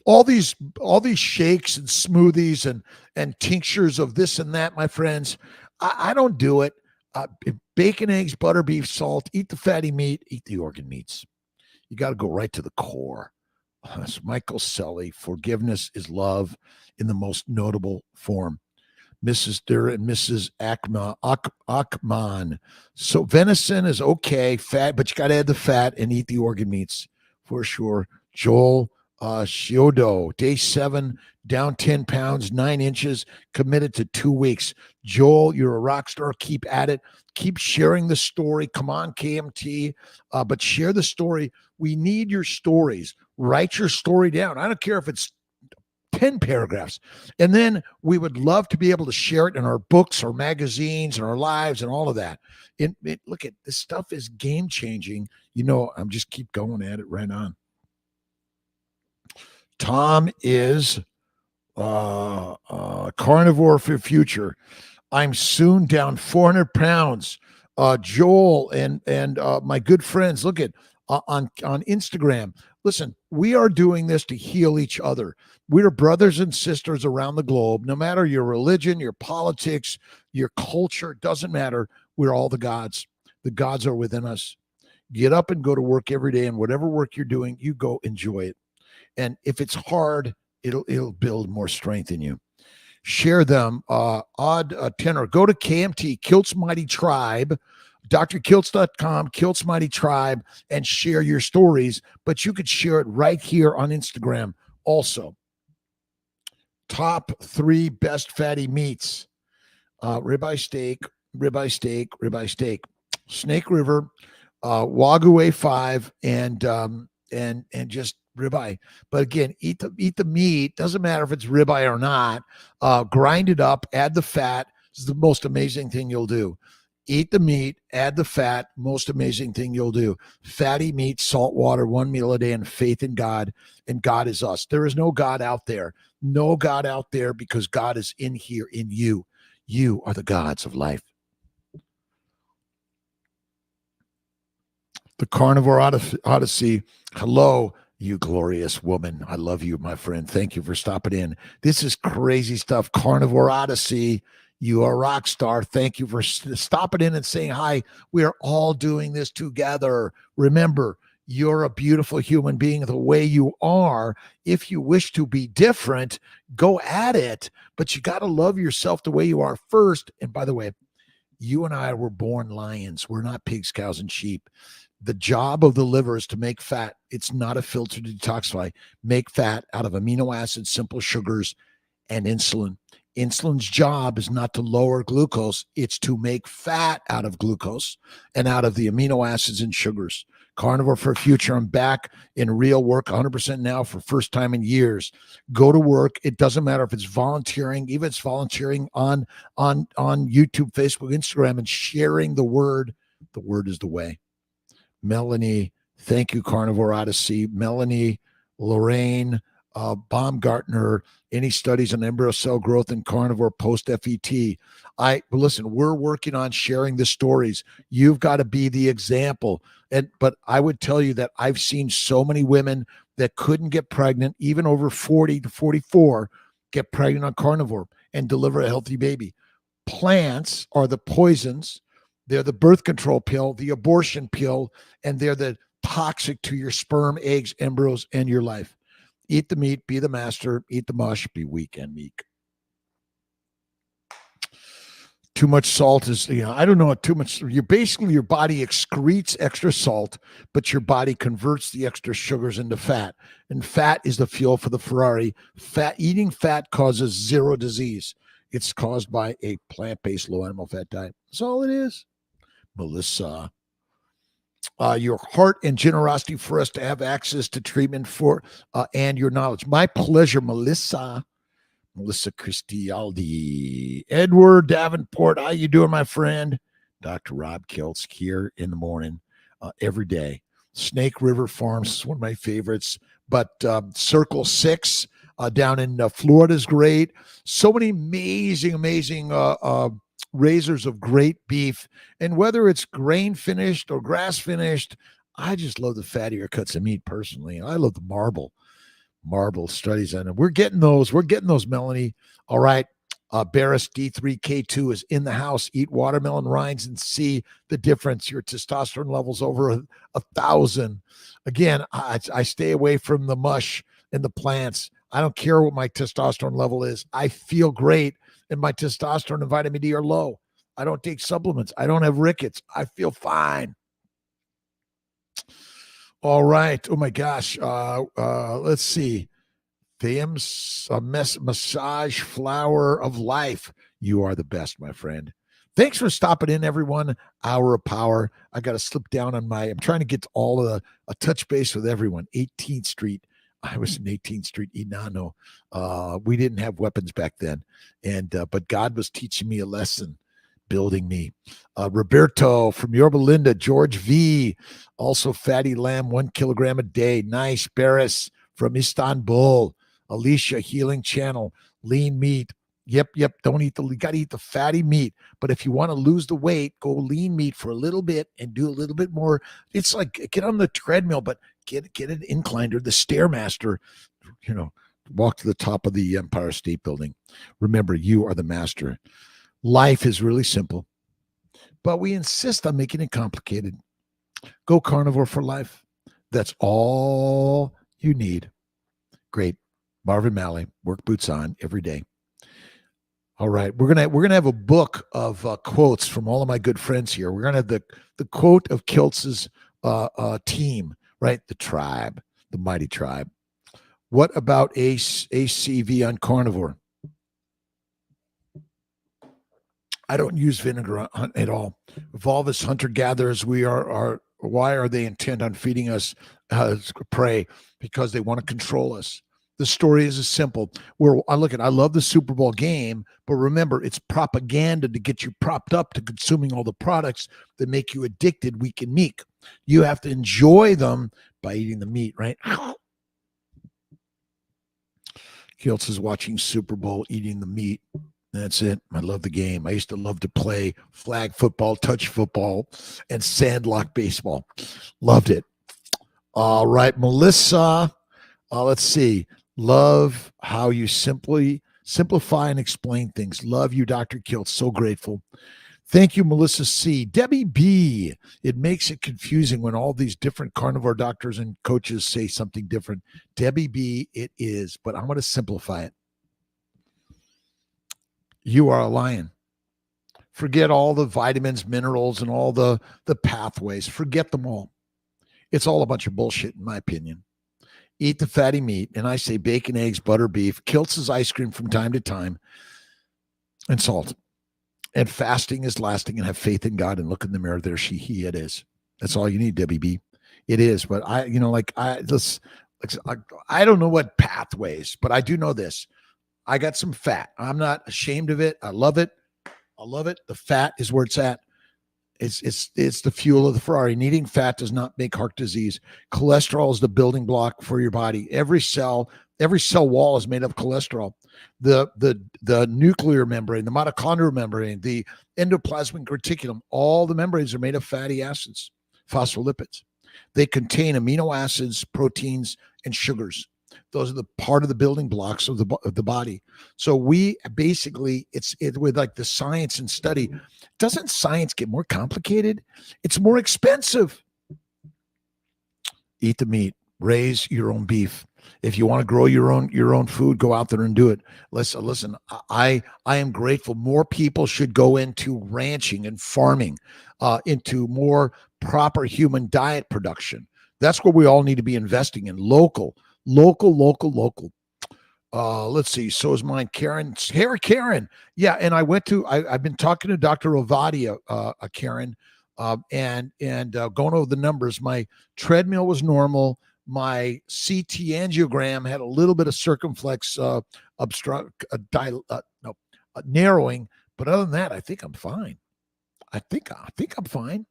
all these shakes and smoothies and tinctures of this and that, my friends. I don't do it. Bacon, eggs, butter, beef, salt. Eat the fatty meat. Eat the organ meats. You got to go right to the core. It's Michael Selly. Forgiveness is love in the most notable form. Mrs. Durr and Mrs. Achman. So venison is okay, fat, but you got to add the fat and eat the organ meats for sure. Joel Shiodo, day 7, down 10 pounds, 9 inches, committed to 2 weeks. Joel, you're a rock star. Keep at it. Keep sharing the story. Come on, KMT, but share the story. We need your stories. Write your story down. I don't care if it's 10 paragraphs. And then we would love to be able to share it in our books or magazines and our lives and all of that. Look at this stuff is game changing. I'm just keep going at it right on. Tom is carnivore for future. I'm soon down 400 pounds. Joel and my good friends, look at on Instagram. Listen, we are doing this to heal each other. We are brothers and sisters around the globe. No matter your religion, your politics, your culture, doesn't matter. We're all the gods. The gods are within us. Get up and go to work every day, and whatever work you're doing, you go enjoy it. And if it's hard, it'll build more strength in you. Share them. Odd tenor. Go to KMT, Kilt's Mighty Tribe, drkiltz.com, Kilt's Mighty Tribe, and share your stories. But you could share it right here on Instagram also. Top 3 best fatty meats. Ribeye steak, Snake River, Wagyu A5, and just ribeye. But again, eat the meat. Doesn't matter if it's ribeye or not. Grind it up, add the fat. This is the most amazing thing you'll do. Eat the meat, add the fat. Most amazing thing you'll do. Fatty meat, salt water, 1 meal a day, and faith in God. And God is us. There is no God out there. No God out there, because God is in here in you. You are the gods of life. The Carnivore Odyssey. Hello, you glorious woman. I love you, my friend. Thank you for stopping in. This is crazy stuff. Carnivore Odyssey. You are a rock star. Thank you for stopping in and saying hi. We are all doing this together. Remember, you're a beautiful human being the way you are. If you wish to be different, go at it. But you got to love yourself the way you are first. And by the way, you and I were born lions. We're not pigs, cows, and sheep. The job of the liver is to make fat. It's not a filter to detoxify. Make fat out of amino acids, simple sugars, and insulin. Insulin's job is not to lower glucose. It's to make fat out of glucose and out of the amino acids and sugars. Carnivore for Future. I'm back in real work 100% now for first time in years. Go to work. It doesn't matter if it's volunteering, even if it's volunteering on YouTube, Facebook, Instagram, and sharing the word. The word is the way. Melanie, thank you, Carnivore Odyssey. Melanie, Lorraine, Baumgartner, any studies on embryo cell growth in carnivore post-FET? Listen, we're working on sharing the stories. You've got to be the example. But I would tell you that I've seen so many women that couldn't get pregnant, even over 40 to 44, get pregnant on carnivore and deliver a healthy baby. Plants are the poisons. They're the birth control pill, the abortion pill, and they're the toxic to your sperm, eggs, embryos, and your life. Eat the meat, be the master. Eat the mush, be weak and meek. Too much salt is, I don't know, too much. Your body excretes extra salt, but your body converts the extra sugars into fat. And fat is the fuel for the Ferrari. Eating fat causes 0 disease. It's caused by a plant-based low animal fat diet. That's all it is. Melissa. your heart and generosity for us to have access to treatment for and your knowledge. My pleasure, Melissa Cristialdi, Edward Davenport. How you doing, my friend? Dr. Rob Kiltz here in the morning, every day. Snake River Farms is one of my favorites, but Circle 6 down in Florida is great. So many amazing raisers of great beef. And whether it's grain finished or grass finished, I just love the fattier cuts of meat personally. I love the marble studies on it. We're getting those, Melanie. All right. Barris D3K2 is in the house. Eat watermelon rinds and see the difference. Your testosterone levels over 1,000. Again, I stay away from the mush and the plants. I don't care what my testosterone level is. I feel great, and my testosterone and vitamin D are low. I don't take supplements. I don't have rickets. I feel fine. All right. Oh my gosh. Let's see. Thames massage flower of life. You are the best, my friend. Thanks for stopping in, everyone. Hour of power. I got to slip down on I'm trying to get to all of a touch base with everyone. 18th Street. I was in 18th Street, Inano. We didn't have weapons back then. But God was teaching me a lesson, building me. Roberto from Yorba Linda, George V. Also fatty lamb, 1 kilogram a day. Nice. Barris from Istanbul. Alicia, Healing Channel, lean meat. Yep. Don't eat you got to eat the fatty meat. But if you want to lose the weight, go lean meat for a little bit and do a little bit more. It's like get on the treadmill, but get an incline or the Stairmaster, walk to the top of the Empire State Building. Remember, you are the master. Life is really simple, but we insist on making it complicated. Go carnivore for life. That's all you need. Great. Marvin Malley, work boots on every day. All right, we're gonna have a book of quotes from all of my good friends here. We're gonna have the quote of Kiltz's team, right? The tribe, the mighty tribe. What about ACV on carnivore? I don't use vinegar at all. Volvus hunter-gatherers, why are they intent on feeding us prey? Because they want to control us. The story is as simple. I love the Super Bowl game, but remember, it's propaganda to get you propped up to consuming all the products that make you addicted week and meek. You have to enjoy them by eating the meat, right? Kiltz is watching Super Bowl, eating the meat. That's it. I love the game. I used to love to play flag football, touch football, and sandlot baseball. Loved it. All right, Melissa. Let's see. Love how you simplify and explain things. Love you, Dr. Kiltz. So grateful. Thank you, Melissa C. Debbie B. It makes it confusing when all these different carnivore doctors and coaches say something different. Debbie B, it is, but I'm going to simplify it. You are a lion. Forget all the vitamins, minerals, and all the pathways. Forget them all. It's all a bunch of bullshit, in my opinion. Eat the fatty meat, and I say bacon, eggs, butter, beef, Kiltz's ice cream from time to time, and salt. And fasting is lasting, and have faith in God and look in the mirror. There he, it is. That's all you need, Debbie B. It is. But I don't know what pathways, but I do know this. I got some fat. I'm not ashamed of it. I love it. The fat is where it's at. It's the fuel of the Ferrari. And eating fat does not make heart disease. Cholesterol is the building block for your body. Every cell wall is made of cholesterol. The nuclear membrane, the mitochondrial membrane, the endoplasmic reticulum, all the membranes are made of fatty acids, phospholipids. They contain amino acids, proteins, and sugars. Those are the part of the building blocks of the body. So we basically, it's with like the science and study. Doesn't science get more complicated? It's more expensive. Eat the meat. Raise your own beef. If you want to grow your own food, go out there and do it. Listen. I am grateful. More people should go into ranching and farming, into more proper human diet production. That's what we all need to be investing in. Local. Let's see. So is mine, Karen. Karen. Yeah, and I've been talking to Dr. Ovadia, Karen. Going over the numbers, my treadmill was normal. My CT angiogram had a little bit of circumflex narrowing, but other than that, I think I'm fine. I think I'm fine.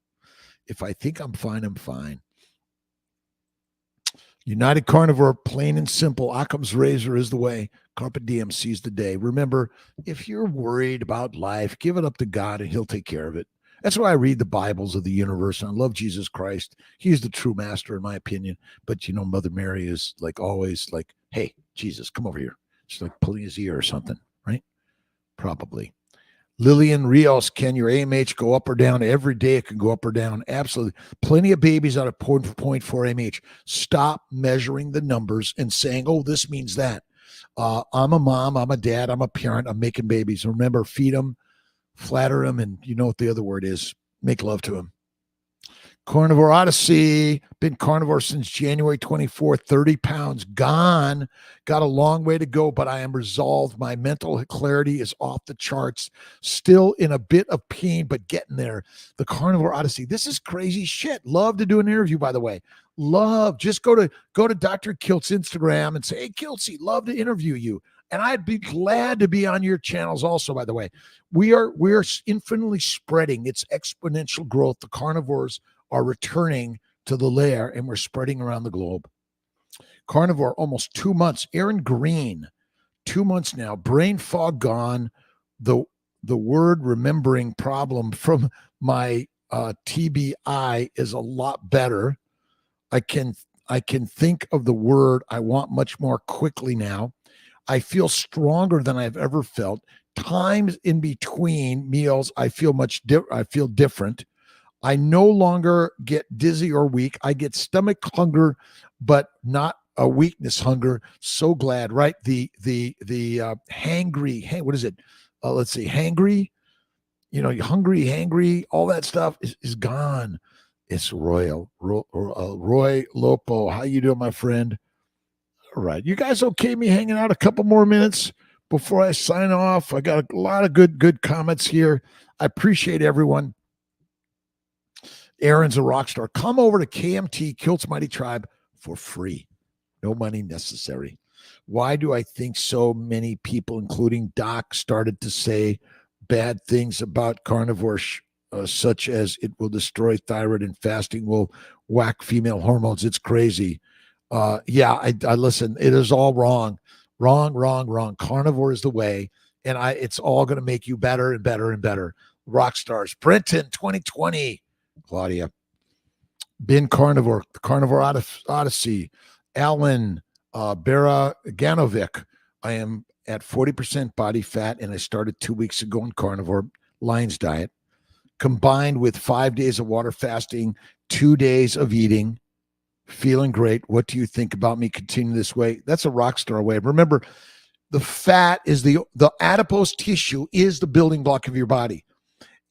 If I think I'm fine, I'm fine. United Carnivore, plain and simple. Occam's razor is the way. Carpe diem, seize the day. Remember, if you're worried about life, give it up to God and he'll take care of it. That's why I read the Bibles of the universe. And I love Jesus Christ. He's the true master, in my opinion. But, Mother Mary is like always like, hey, Jesus, come over here. She's like pulling his ear or something, right? Probably. Lillian Rios, can your AMH go up or down? Every day it can go up or down. Absolutely. Plenty of babies out of 0.4 AMH. Stop measuring the numbers and saying, oh, this means that. I'm a mom, I'm a dad, I'm a parent, I'm making babies. Remember, feed them, flatter them, and you know what the other word is. Make love to them. Carnivore Odyssey, been carnivore since January 24th, 30 pounds gone. Got a long way to go, but I am resolved. My mental clarity is off the charts. Still in a bit of pain, but getting there. The Carnivore Odyssey. This is crazy shit. Love to do an interview, by the way. Love. Just go to Dr. Kilt's Instagram and say, hey, Kiltsy, love to interview you. And I'd be glad to be on your channels also, by the way. We're infinitely spreading. It's exponential growth. The carnivores are returning to the lair, and we're spreading around the globe. Carnivore, almost 2 months. Aaron Green, 2 months now. Brain fog gone. The word remembering problem from my TBI is a lot better. I can think of the word I want much more quickly now. I feel stronger than I've ever felt. Times in between meals, I feel different. I no longer get dizzy or weak. I get stomach hunger, but not a weakness hunger. So glad, right? The hangry. Hey, what is it? Let's see, hangry. Hungry, all that stuff is gone. It's Roy Lopo. How you doing, my friend? All right, you guys okay? Me hanging out a couple more minutes before I sign off. I got a lot of good comments here. I appreciate everyone. Aaron's a rock star. Come over to KMT, Kilt's Mighty Tribe, for free. No money necessary. Why do I think so many people, including Doc, started to say bad things about carnivore, such as it will destroy thyroid and fasting will whack female hormones? It's crazy. I listen. It is all wrong. Wrong. Carnivore is the way, and it's all going to make you better and better and better. Rock stars. Brenton, 2020. Claudia, been carnivore, the Carnivore Odyssey. Alan Baraganovic, I am at 40% body fat, and I started 2 weeks ago on carnivore Lions diet, combined with 5 days of water fasting, 2 days of eating, feeling great. What do you think about me continuing this way? That's a rock star way. Remember, the fat is the adipose tissue is the building block of your body.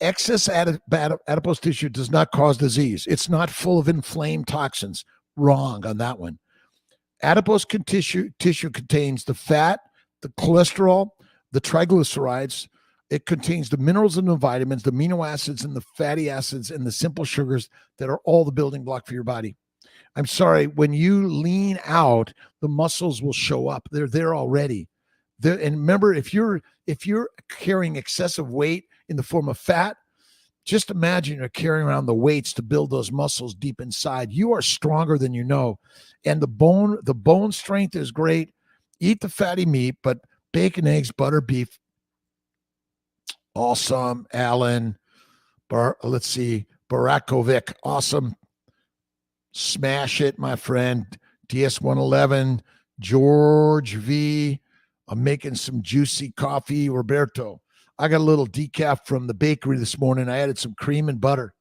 Excess adipose tissue does not cause disease. It's not full of inflamed toxins. Wrong on that one. Adipose tissue contains the fat, the cholesterol, the triglycerides. It contains the minerals and the vitamins, the amino acids and the fatty acids and the simple sugars that are all the building block for your body. I'm sorry, when you lean out, the muscles will show up. They're there already. And remember, if you're carrying excessive weight in the form of fat, just imagine you're carrying around the weights to build those muscles deep inside. You are stronger than you know. And the bone strength is great. Eat the fatty meat, but bacon, eggs, butter, beef. Awesome, Alan. Let's see. Barakovic. Awesome. Smash it, my friend. DS111. George V. I'm making some juicy coffee. Roberto. I got a little decaf from the bakery this morning. I added some cream and butter.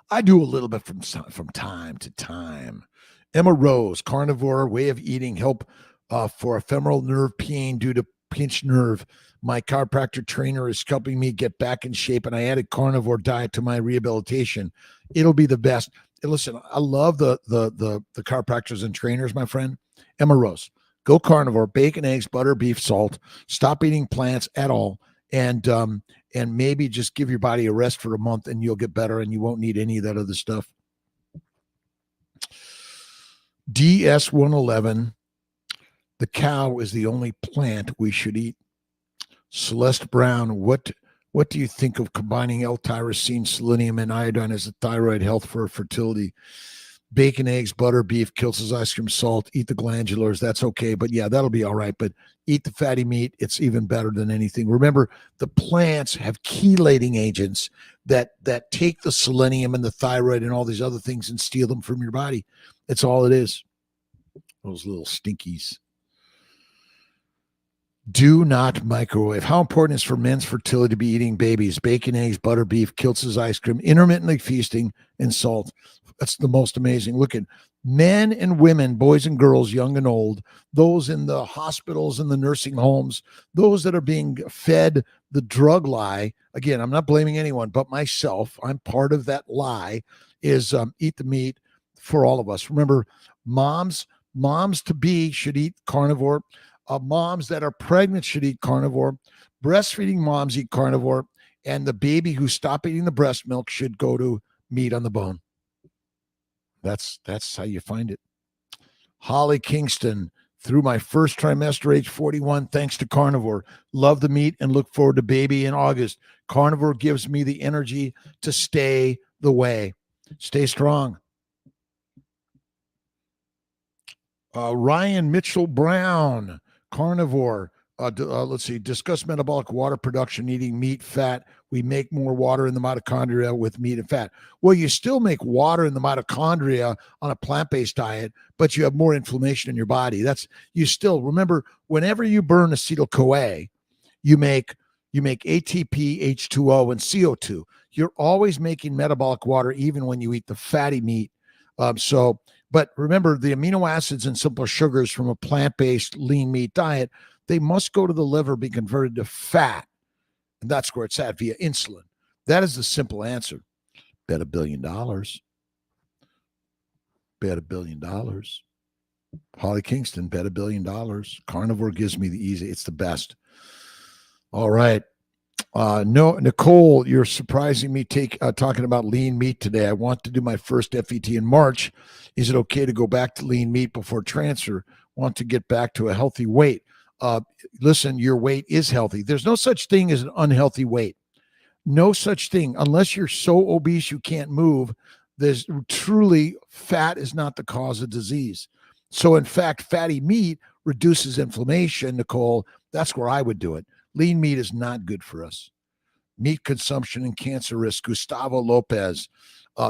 I do a little bit from time to time. Emma Rose, carnivore, way of eating, help for ephemeral nerve pain due to pinched nerve. My chiropractor trainer is helping me get back in shape, and I added carnivore diet to my rehabilitation. It'll be the best. And listen, I love the chiropractors and trainers, my friend. Emma Rose. Go carnivore, bacon, eggs, butter, beef, salt. Stop eating plants at all. and maybe just give your body a rest for a month, and you'll get better, and you won't need any of that other stuff. DS111, the cow is the only plant we should eat. Celeste Brown, what do you think of combining L-tyrosine, selenium, and iodine as a thyroid health for fertility? Bacon, eggs, butter, beef, Kiltz's ice cream, salt, eat the glandulars. That's okay. But yeah, that'll be all right. But eat the fatty meat. It's even better than anything. Remember, the plants have chelating agents that take the selenium and the thyroid and all these other things and steal them from your body. That's all it is. Those little stinkies. Do not microwave. How important is for men's fertility to be eating babies? Bacon, eggs, butter, beef, Kiltz's ice cream, intermittently feasting, and salt. That's the most amazing. Look at men and women, boys and girls, young and old, those in the hospitals and the nursing homes, those that are being fed the drug lie. Again, I'm not blaming anyone but myself. I'm part of that lie, is eat the meat for all of us. Remember, moms to be should eat carnivore. Moms that are pregnant should eat carnivore. Breastfeeding moms eat carnivore. And the baby who stopped eating the breast milk should go to meat on the bone. That's how you find it. Holly Kingston, through my first trimester, age 41, thanks to carnivore. Love the meat and look forward to baby in August. Carnivore gives me the energy to stay the way. Stay strong. Ryan Mitchell Brown, carnivore. Let's see. Discuss metabolic water production, eating meat, fat. We make more water in the mitochondria with meat and fat. Well, you still make water in the mitochondria on a plant-based diet, but you have more inflammation in your body. You still remember, whenever you burn acetyl-CoA, you make ATP, H2O, and CO2. You're always making metabolic water, even when you eat the fatty meat. But remember, the amino acids and simple sugars from a plant-based lean meat diet, they must go to the liver, be converted to fat. And that's where it's at, via insulin. That is the simple answer. Bet $1 billion. Bet $1 billion. Holly Kingston, bet $1 billion. Carnivore gives me the easy. It's the best. All right. No, Nicole, you're surprising me talking about lean meat today. I want to do my first FET in March. Is it okay to go back to lean meat before transfer? Want to get back to a healthy weight. Listen, your weight is healthy. There's no such thing as an unhealthy weight. No such thing. Unless you're so obese you can't move, there's truly, fat is not the cause of disease. So in fact, fatty meat reduces inflammation, Nicole. That's where I would do it. Lean meat is not good for us. Meat consumption and cancer risk. Gustavo Lopez.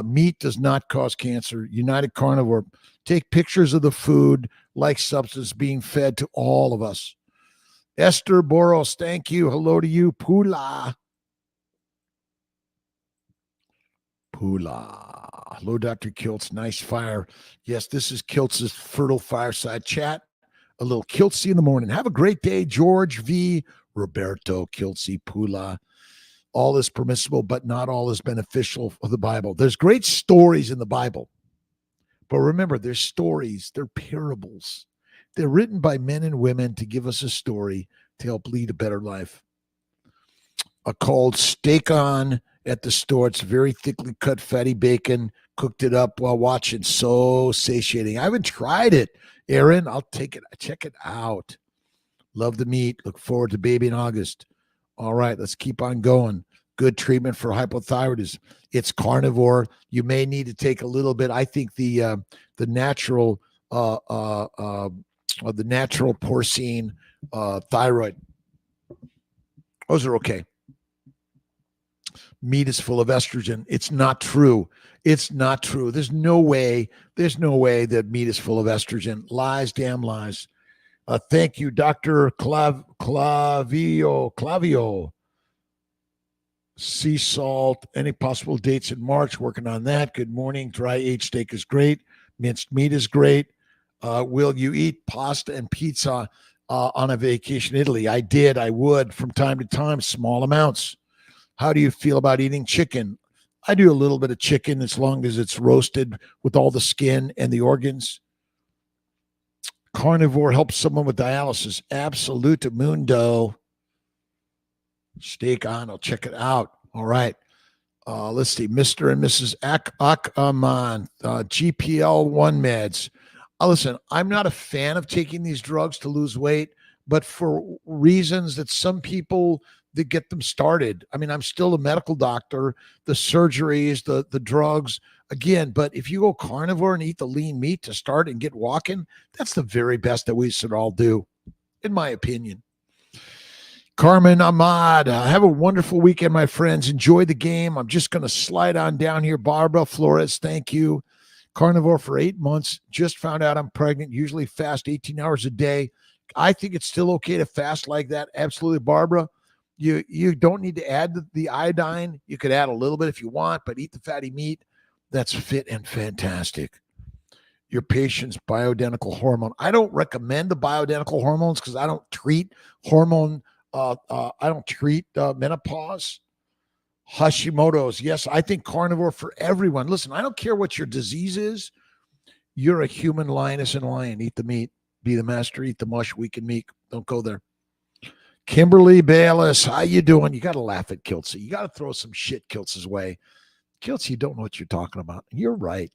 Meat does not cause cancer. United Carnivore. Take pictures of the food like substance being fed to all of us. Esther Boros, thank you. Hello to you. Pula. Hello, Dr. Kiltz. Nice fire. Yes, this is Kiltz's Fertile Fireside Chat. A little Kiltzy in the morning. Have a great day, George V. Roberto Kiltzy Pula. All is permissible, but not all is beneficial for the Bible. There's great stories in the Bible. But remember, they're stories. They're parables. They're written by men and women to give us a story to help lead a better life. Called steak on at the store. It's very thickly cut fatty bacon. Cooked it up while watching. So satiating. I haven't tried it, Aaron. I'll take it. Check it out. Love the meat. Look forward to baby in August. All right, let's keep on going. Good treatment for hypothyroidism. It's carnivore. You may need to take a little bit. I think the natural porcine thyroid, those are okay. Meat is full of estrogen. It's not true. It's not true. There's no way that meat is full of estrogen. Lies, damn lies. Thank you, Dr. Clavio. Sea salt. Any possible dates in March? Working on that. Good morning. Dry aged steak is great. Minced meat is great. Will you eat pasta and pizza on a vacation in Italy? I did. I would from time to time, small amounts. How do you feel about eating chicken? I do a little bit of chicken as long as it's roasted with all the skin and the organs. Carnivore helps someone with dialysis. Absolute mundo. Steak on. I'll check it out. All right. Let's see. Mr. and Mrs. Akman, GPL1 meds. Listen, I'm not a fan of taking these drugs to lose weight, but for reasons that some people that get them started. I mean, I'm still a medical doctor, the surgeries, the drugs, again, but if you go carnivore and eat the lean meat to start and get walking, that's the very best that we should all do, in my opinion. Carmen Ahmad, have a wonderful weekend, my friends. Enjoy the game. I'm just going to slide on down here. Barbara Flores, thank you. Carnivore for 8 months. Just found out I'm pregnant. Usually fast 18 hours a day. I think it's still okay to fast like that. Absolutely, Barbara. You don't need to add the iodine. You could add a little bit if you want, but eat the fatty meat. That's fit and fantastic. Your patient's bioidentical hormone. I don't recommend the bioidentical hormones because I don't treat hormone. I don't treat menopause. Hashimoto's. Yes, I think carnivore for everyone. Listen, I don't care what your disease is. You're a human lioness and lion. Eat the meat. Be the master. Eat the mush. Weak and meek. Don't go there. Kimberly Bayless, how you doing? You got to laugh at Kiltzy. You got to throw some shit Kiltzy's way. Kiltzy, you don't know what you're talking about. You're right.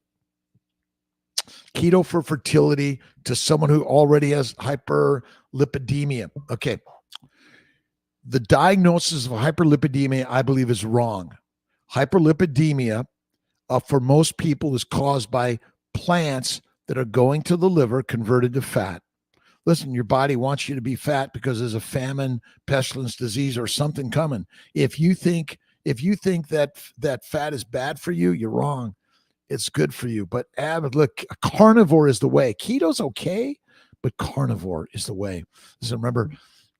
Keto for fertility to someone who already has hyperlipidemia. Okay. The diagnosis of hyperlipidemia, I believe, is wrong. Hyperlipidemia, for most people, is caused by plants that are going to the liver converted to fat. Listen, your body wants you to be fat because there's a famine, pestilence, disease, or something coming. If you think that fat is bad for you, you're wrong. It's good for you. But look, carnivore is the way. Keto's okay, but carnivore is the way. Listen, remember,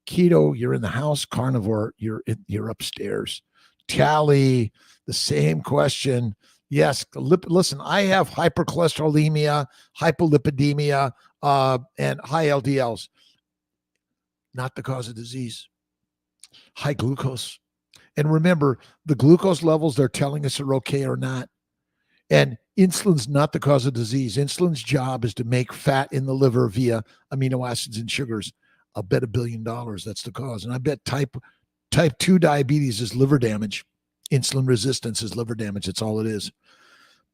keto, you're in the house. Carnivore, you're upstairs. Tally, the same question. Yes, listen, I have hypercholesterolemia, hypolipidemia, and high LDLs. Not the cause of disease. High glucose. And remember, the glucose levels they're telling us are okay or not. And insulin's not the cause of disease. Insulin's job is to make fat in the liver via amino acids and sugars. I'll bet $1 billion that's the cause. And I bet type 2 diabetes is liver damage. Insulin resistance is liver damage. That's all it is.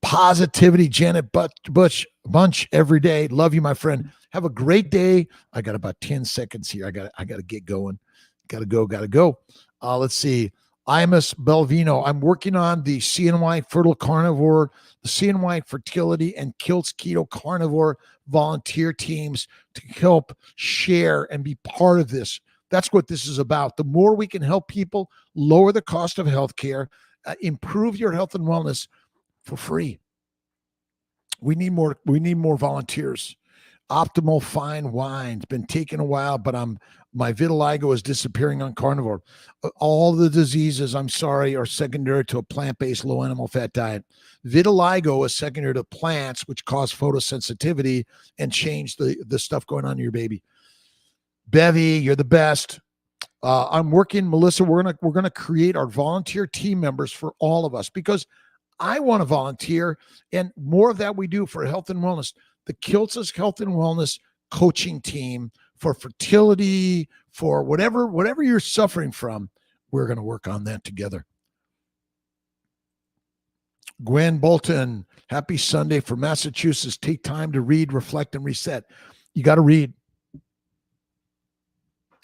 Positivity, Janet Bunch every day. Love you, my friend. Have a great day. I got about 10 seconds here. I got to get going. Got to go. Let's see. Imus Belvino. I'm working on the CNY Fertile Carnivore, the CNY Fertility and Kilts Keto Carnivore volunteer teams to help share and be part of this. That's what this is about. The more we can help people lower the cost of healthcare, improve your health and wellness for free. We need more volunteers. Optimal Fine Wine. It's been taking a while, but my vitiligo is disappearing on carnivore. All the diseases, I'm sorry, are secondary to a plant-based low animal fat diet. Vitiligo is secondary to plants, which cause photosensitivity and change the stuff going on in your baby. Bevy, you're the best. I'm working, Melissa. We're gonna create our volunteer team members for all of us because I want to volunteer, and more of that we do for health and wellness. The Kilts Health and Wellness coaching team for fertility, for whatever you're suffering from, we're going to work on that together. Gwen Bolton, happy Sunday from Massachusetts. Take time to read, reflect, and reset. You got to read.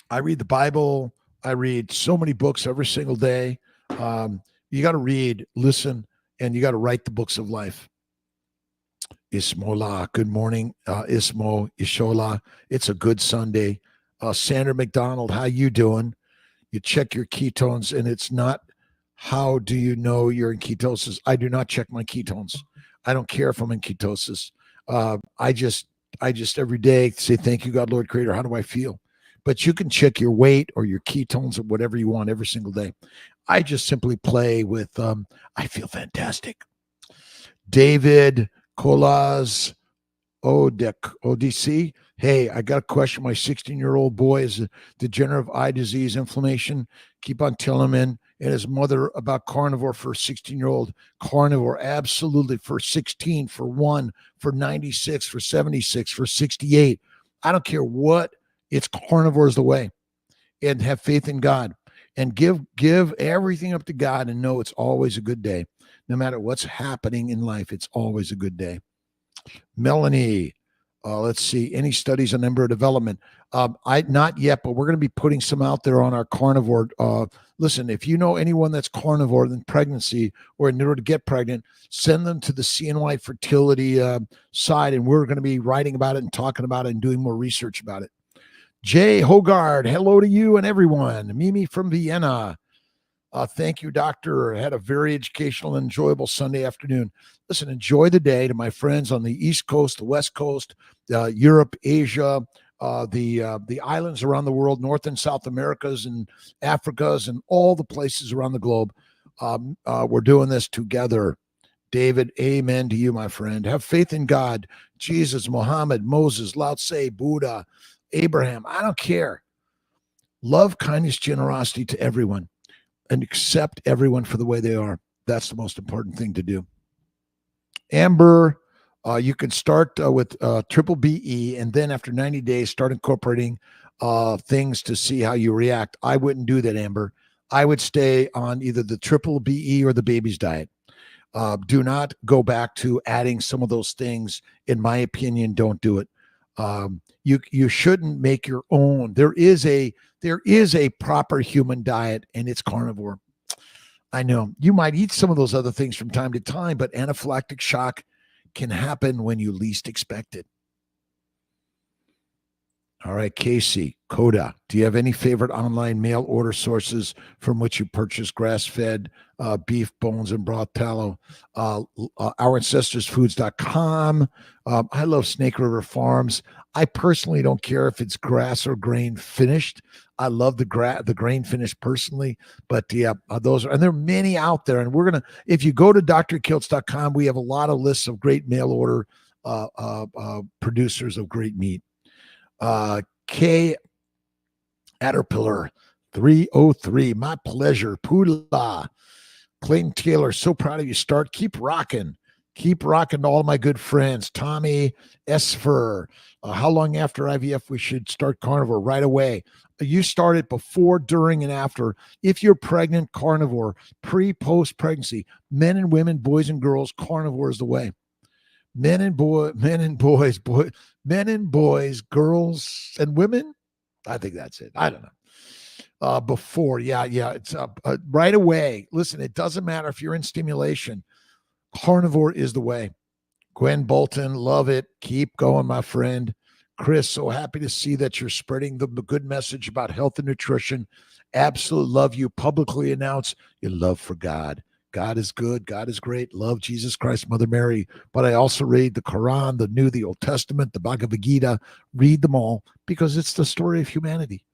I read the Bible. I read so many books every single day. You got to read, listen, and you got to write the books of life. Ismola, good morning. Ismo, Ishola. It's a good Sunday. Sandra McDonald, how you doing? You check your ketones, and it's not how do you know you're in ketosis. I do not check my ketones. I don't care if I'm in ketosis. I just every day say, thank you, God, Lord, Creator. How do I feel? But you can check your weight or your ketones or whatever you want every single day. I just simply play with, I feel fantastic. David Colas ODC. Hey, I got a question. My 16-year-old boy has a degenerative eye disease, inflammation. Keep on telling him and his mother about carnivore for a 16-year-old. Carnivore, absolutely, for 16, for 1, for 96, for 76, for 68. I don't care what. It's carnivore is the way. And have faith in God. and give everything up to God and know it's always a good day. No matter what's happening in life, it's always a good day. Melanie, let's see, any studies on embryo development? I not yet, but we're going to be putting some out there on our carnivore. Listen, if you know anyone that's carnivore in pregnancy or in order to get pregnant, send them to the CNY fertility side, and we're going to be writing about it and talking about it and doing more research about it. Jay Hogard, hello to you and everyone. Mimi from Vienna. Thank you, doctor. I had a very educational and enjoyable Sunday afternoon. Listen, enjoy the day to my friends on the East Coast, the West Coast, Europe, Asia, the islands around the world, North and South Americas and Africas and all the places around the globe. We're doing this together. David, amen to you, my friend. Have faith in God, Jesus, Muhammad, Moses, Lao Tse, Buddha, Abraham. I don't care. Love, kindness, generosity to everyone. And accept everyone for the way they are. That's the most important thing to do. Amber, you can start with triple BE, and then after 90 days, start incorporating things to see how you react. I wouldn't do that, Amber. I would stay on either the triple BE or the baby's diet. Do not go back to adding some of those things. In my opinion, don't do it. You shouldn't make your own. There is a proper human diet, and it's carnivore. I know you might eat some of those other things from time to time, but anaphylactic shock can happen when you least expect it. All right, Casey, Coda, do you have any favorite online mail order sources from which you purchase grass-fed beef, bones, and broth tallow? OurAncestersFoods.com. I love Snake River Farms. I personally don't care if it's grass or grain finished. I love the grain finished personally, but yeah, those are, and there are many out there. And we're going to, if you go to drkiltz.com, we have a lot of lists of great mail order producers of great meat. K Caterpillar 303, my pleasure. Pula, Clayton Taylor, so proud of you. Keep rocking to all my good friends. Tommy Esfer, how long after IVF we should start carnivore? Right away. You start it before, during, and after. If you're pregnant, carnivore. Post pregnancy, men and women, boys and girls, carnivore is the way. Men and boys, girls and women. I think that's it. I don't know. Before, yeah, it's right away. Listen, it doesn't matter if you're in stimulation. Carnivore is the way. Gwen Bolton, love it. Keep going, my friend. Chris, so happy to see that you're spreading the good message about health and nutrition. Absolutely love you. Publicly announce your love for God. God is good. God is great. Love Jesus Christ, Mother Mary. But I also read the Quran, the New, the Old Testament, the Bhagavad Gita. Read them all because it's the story of humanity.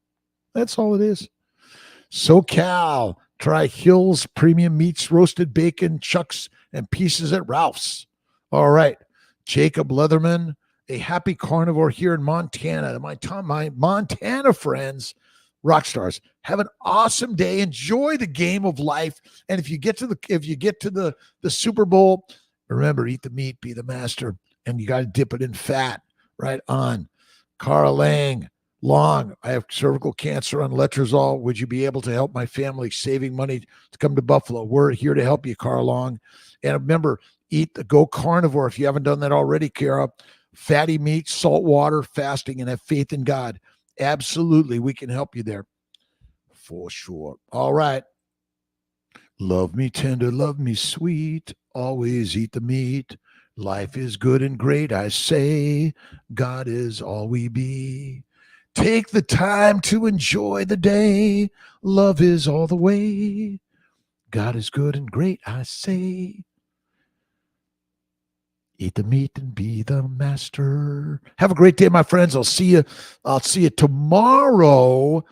That's all it is. SoCal, try Hills Premium Meats, roasted bacon, chucks, and pieces at Ralph's. All right. Jacob Leatherman, a happy carnivore here in Montana. My Montana friends, rock stars, have an awesome day. Enjoy the game of life. And if you get to the Super Bowl, remember, eat the meat, be the master, and you got to dip it in fat. Right on. Carl Lang, Long, I have cervical cancer on letrozole. Would you be able to help my family saving money to come to Buffalo? We're here to help you, Carl Long. And remember, go carnivore if you haven't done that already, Kara. Fatty meat, salt water, fasting, and have faith in God. Absolutely, we can help you there. For sure. All right. Love me tender, love me sweet. Always eat the meat. Life is good and great, I say. God is all we be. Take the time to enjoy the day. Love is all the way. God is good and great, I say. Eat the meat and be the master. Have a great day, my friends. I'll see you tomorrow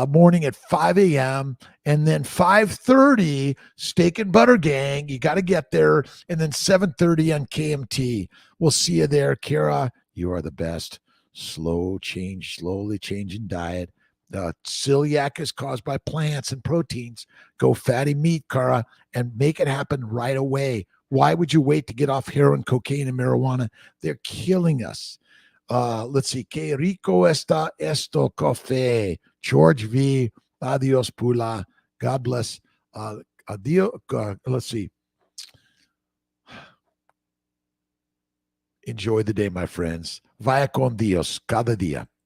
morning at 5 a.m. and then 5:30 Steak and Butter Gang. You got to get there. And then 7:30 on KMT. We'll see you there, Kara. You are the best. Slowly changing diet. Celiac is caused by plants and proteins. Go fatty meat, Kara, and make it happen right away. Why would you wait to get off heroin, cocaine, and marijuana? They're killing us. Let's see. Que rico está esto café. George V. Adios, Pula. God bless. Adios. Let's see. Enjoy the day, my friends. Vaya con Dios cada día.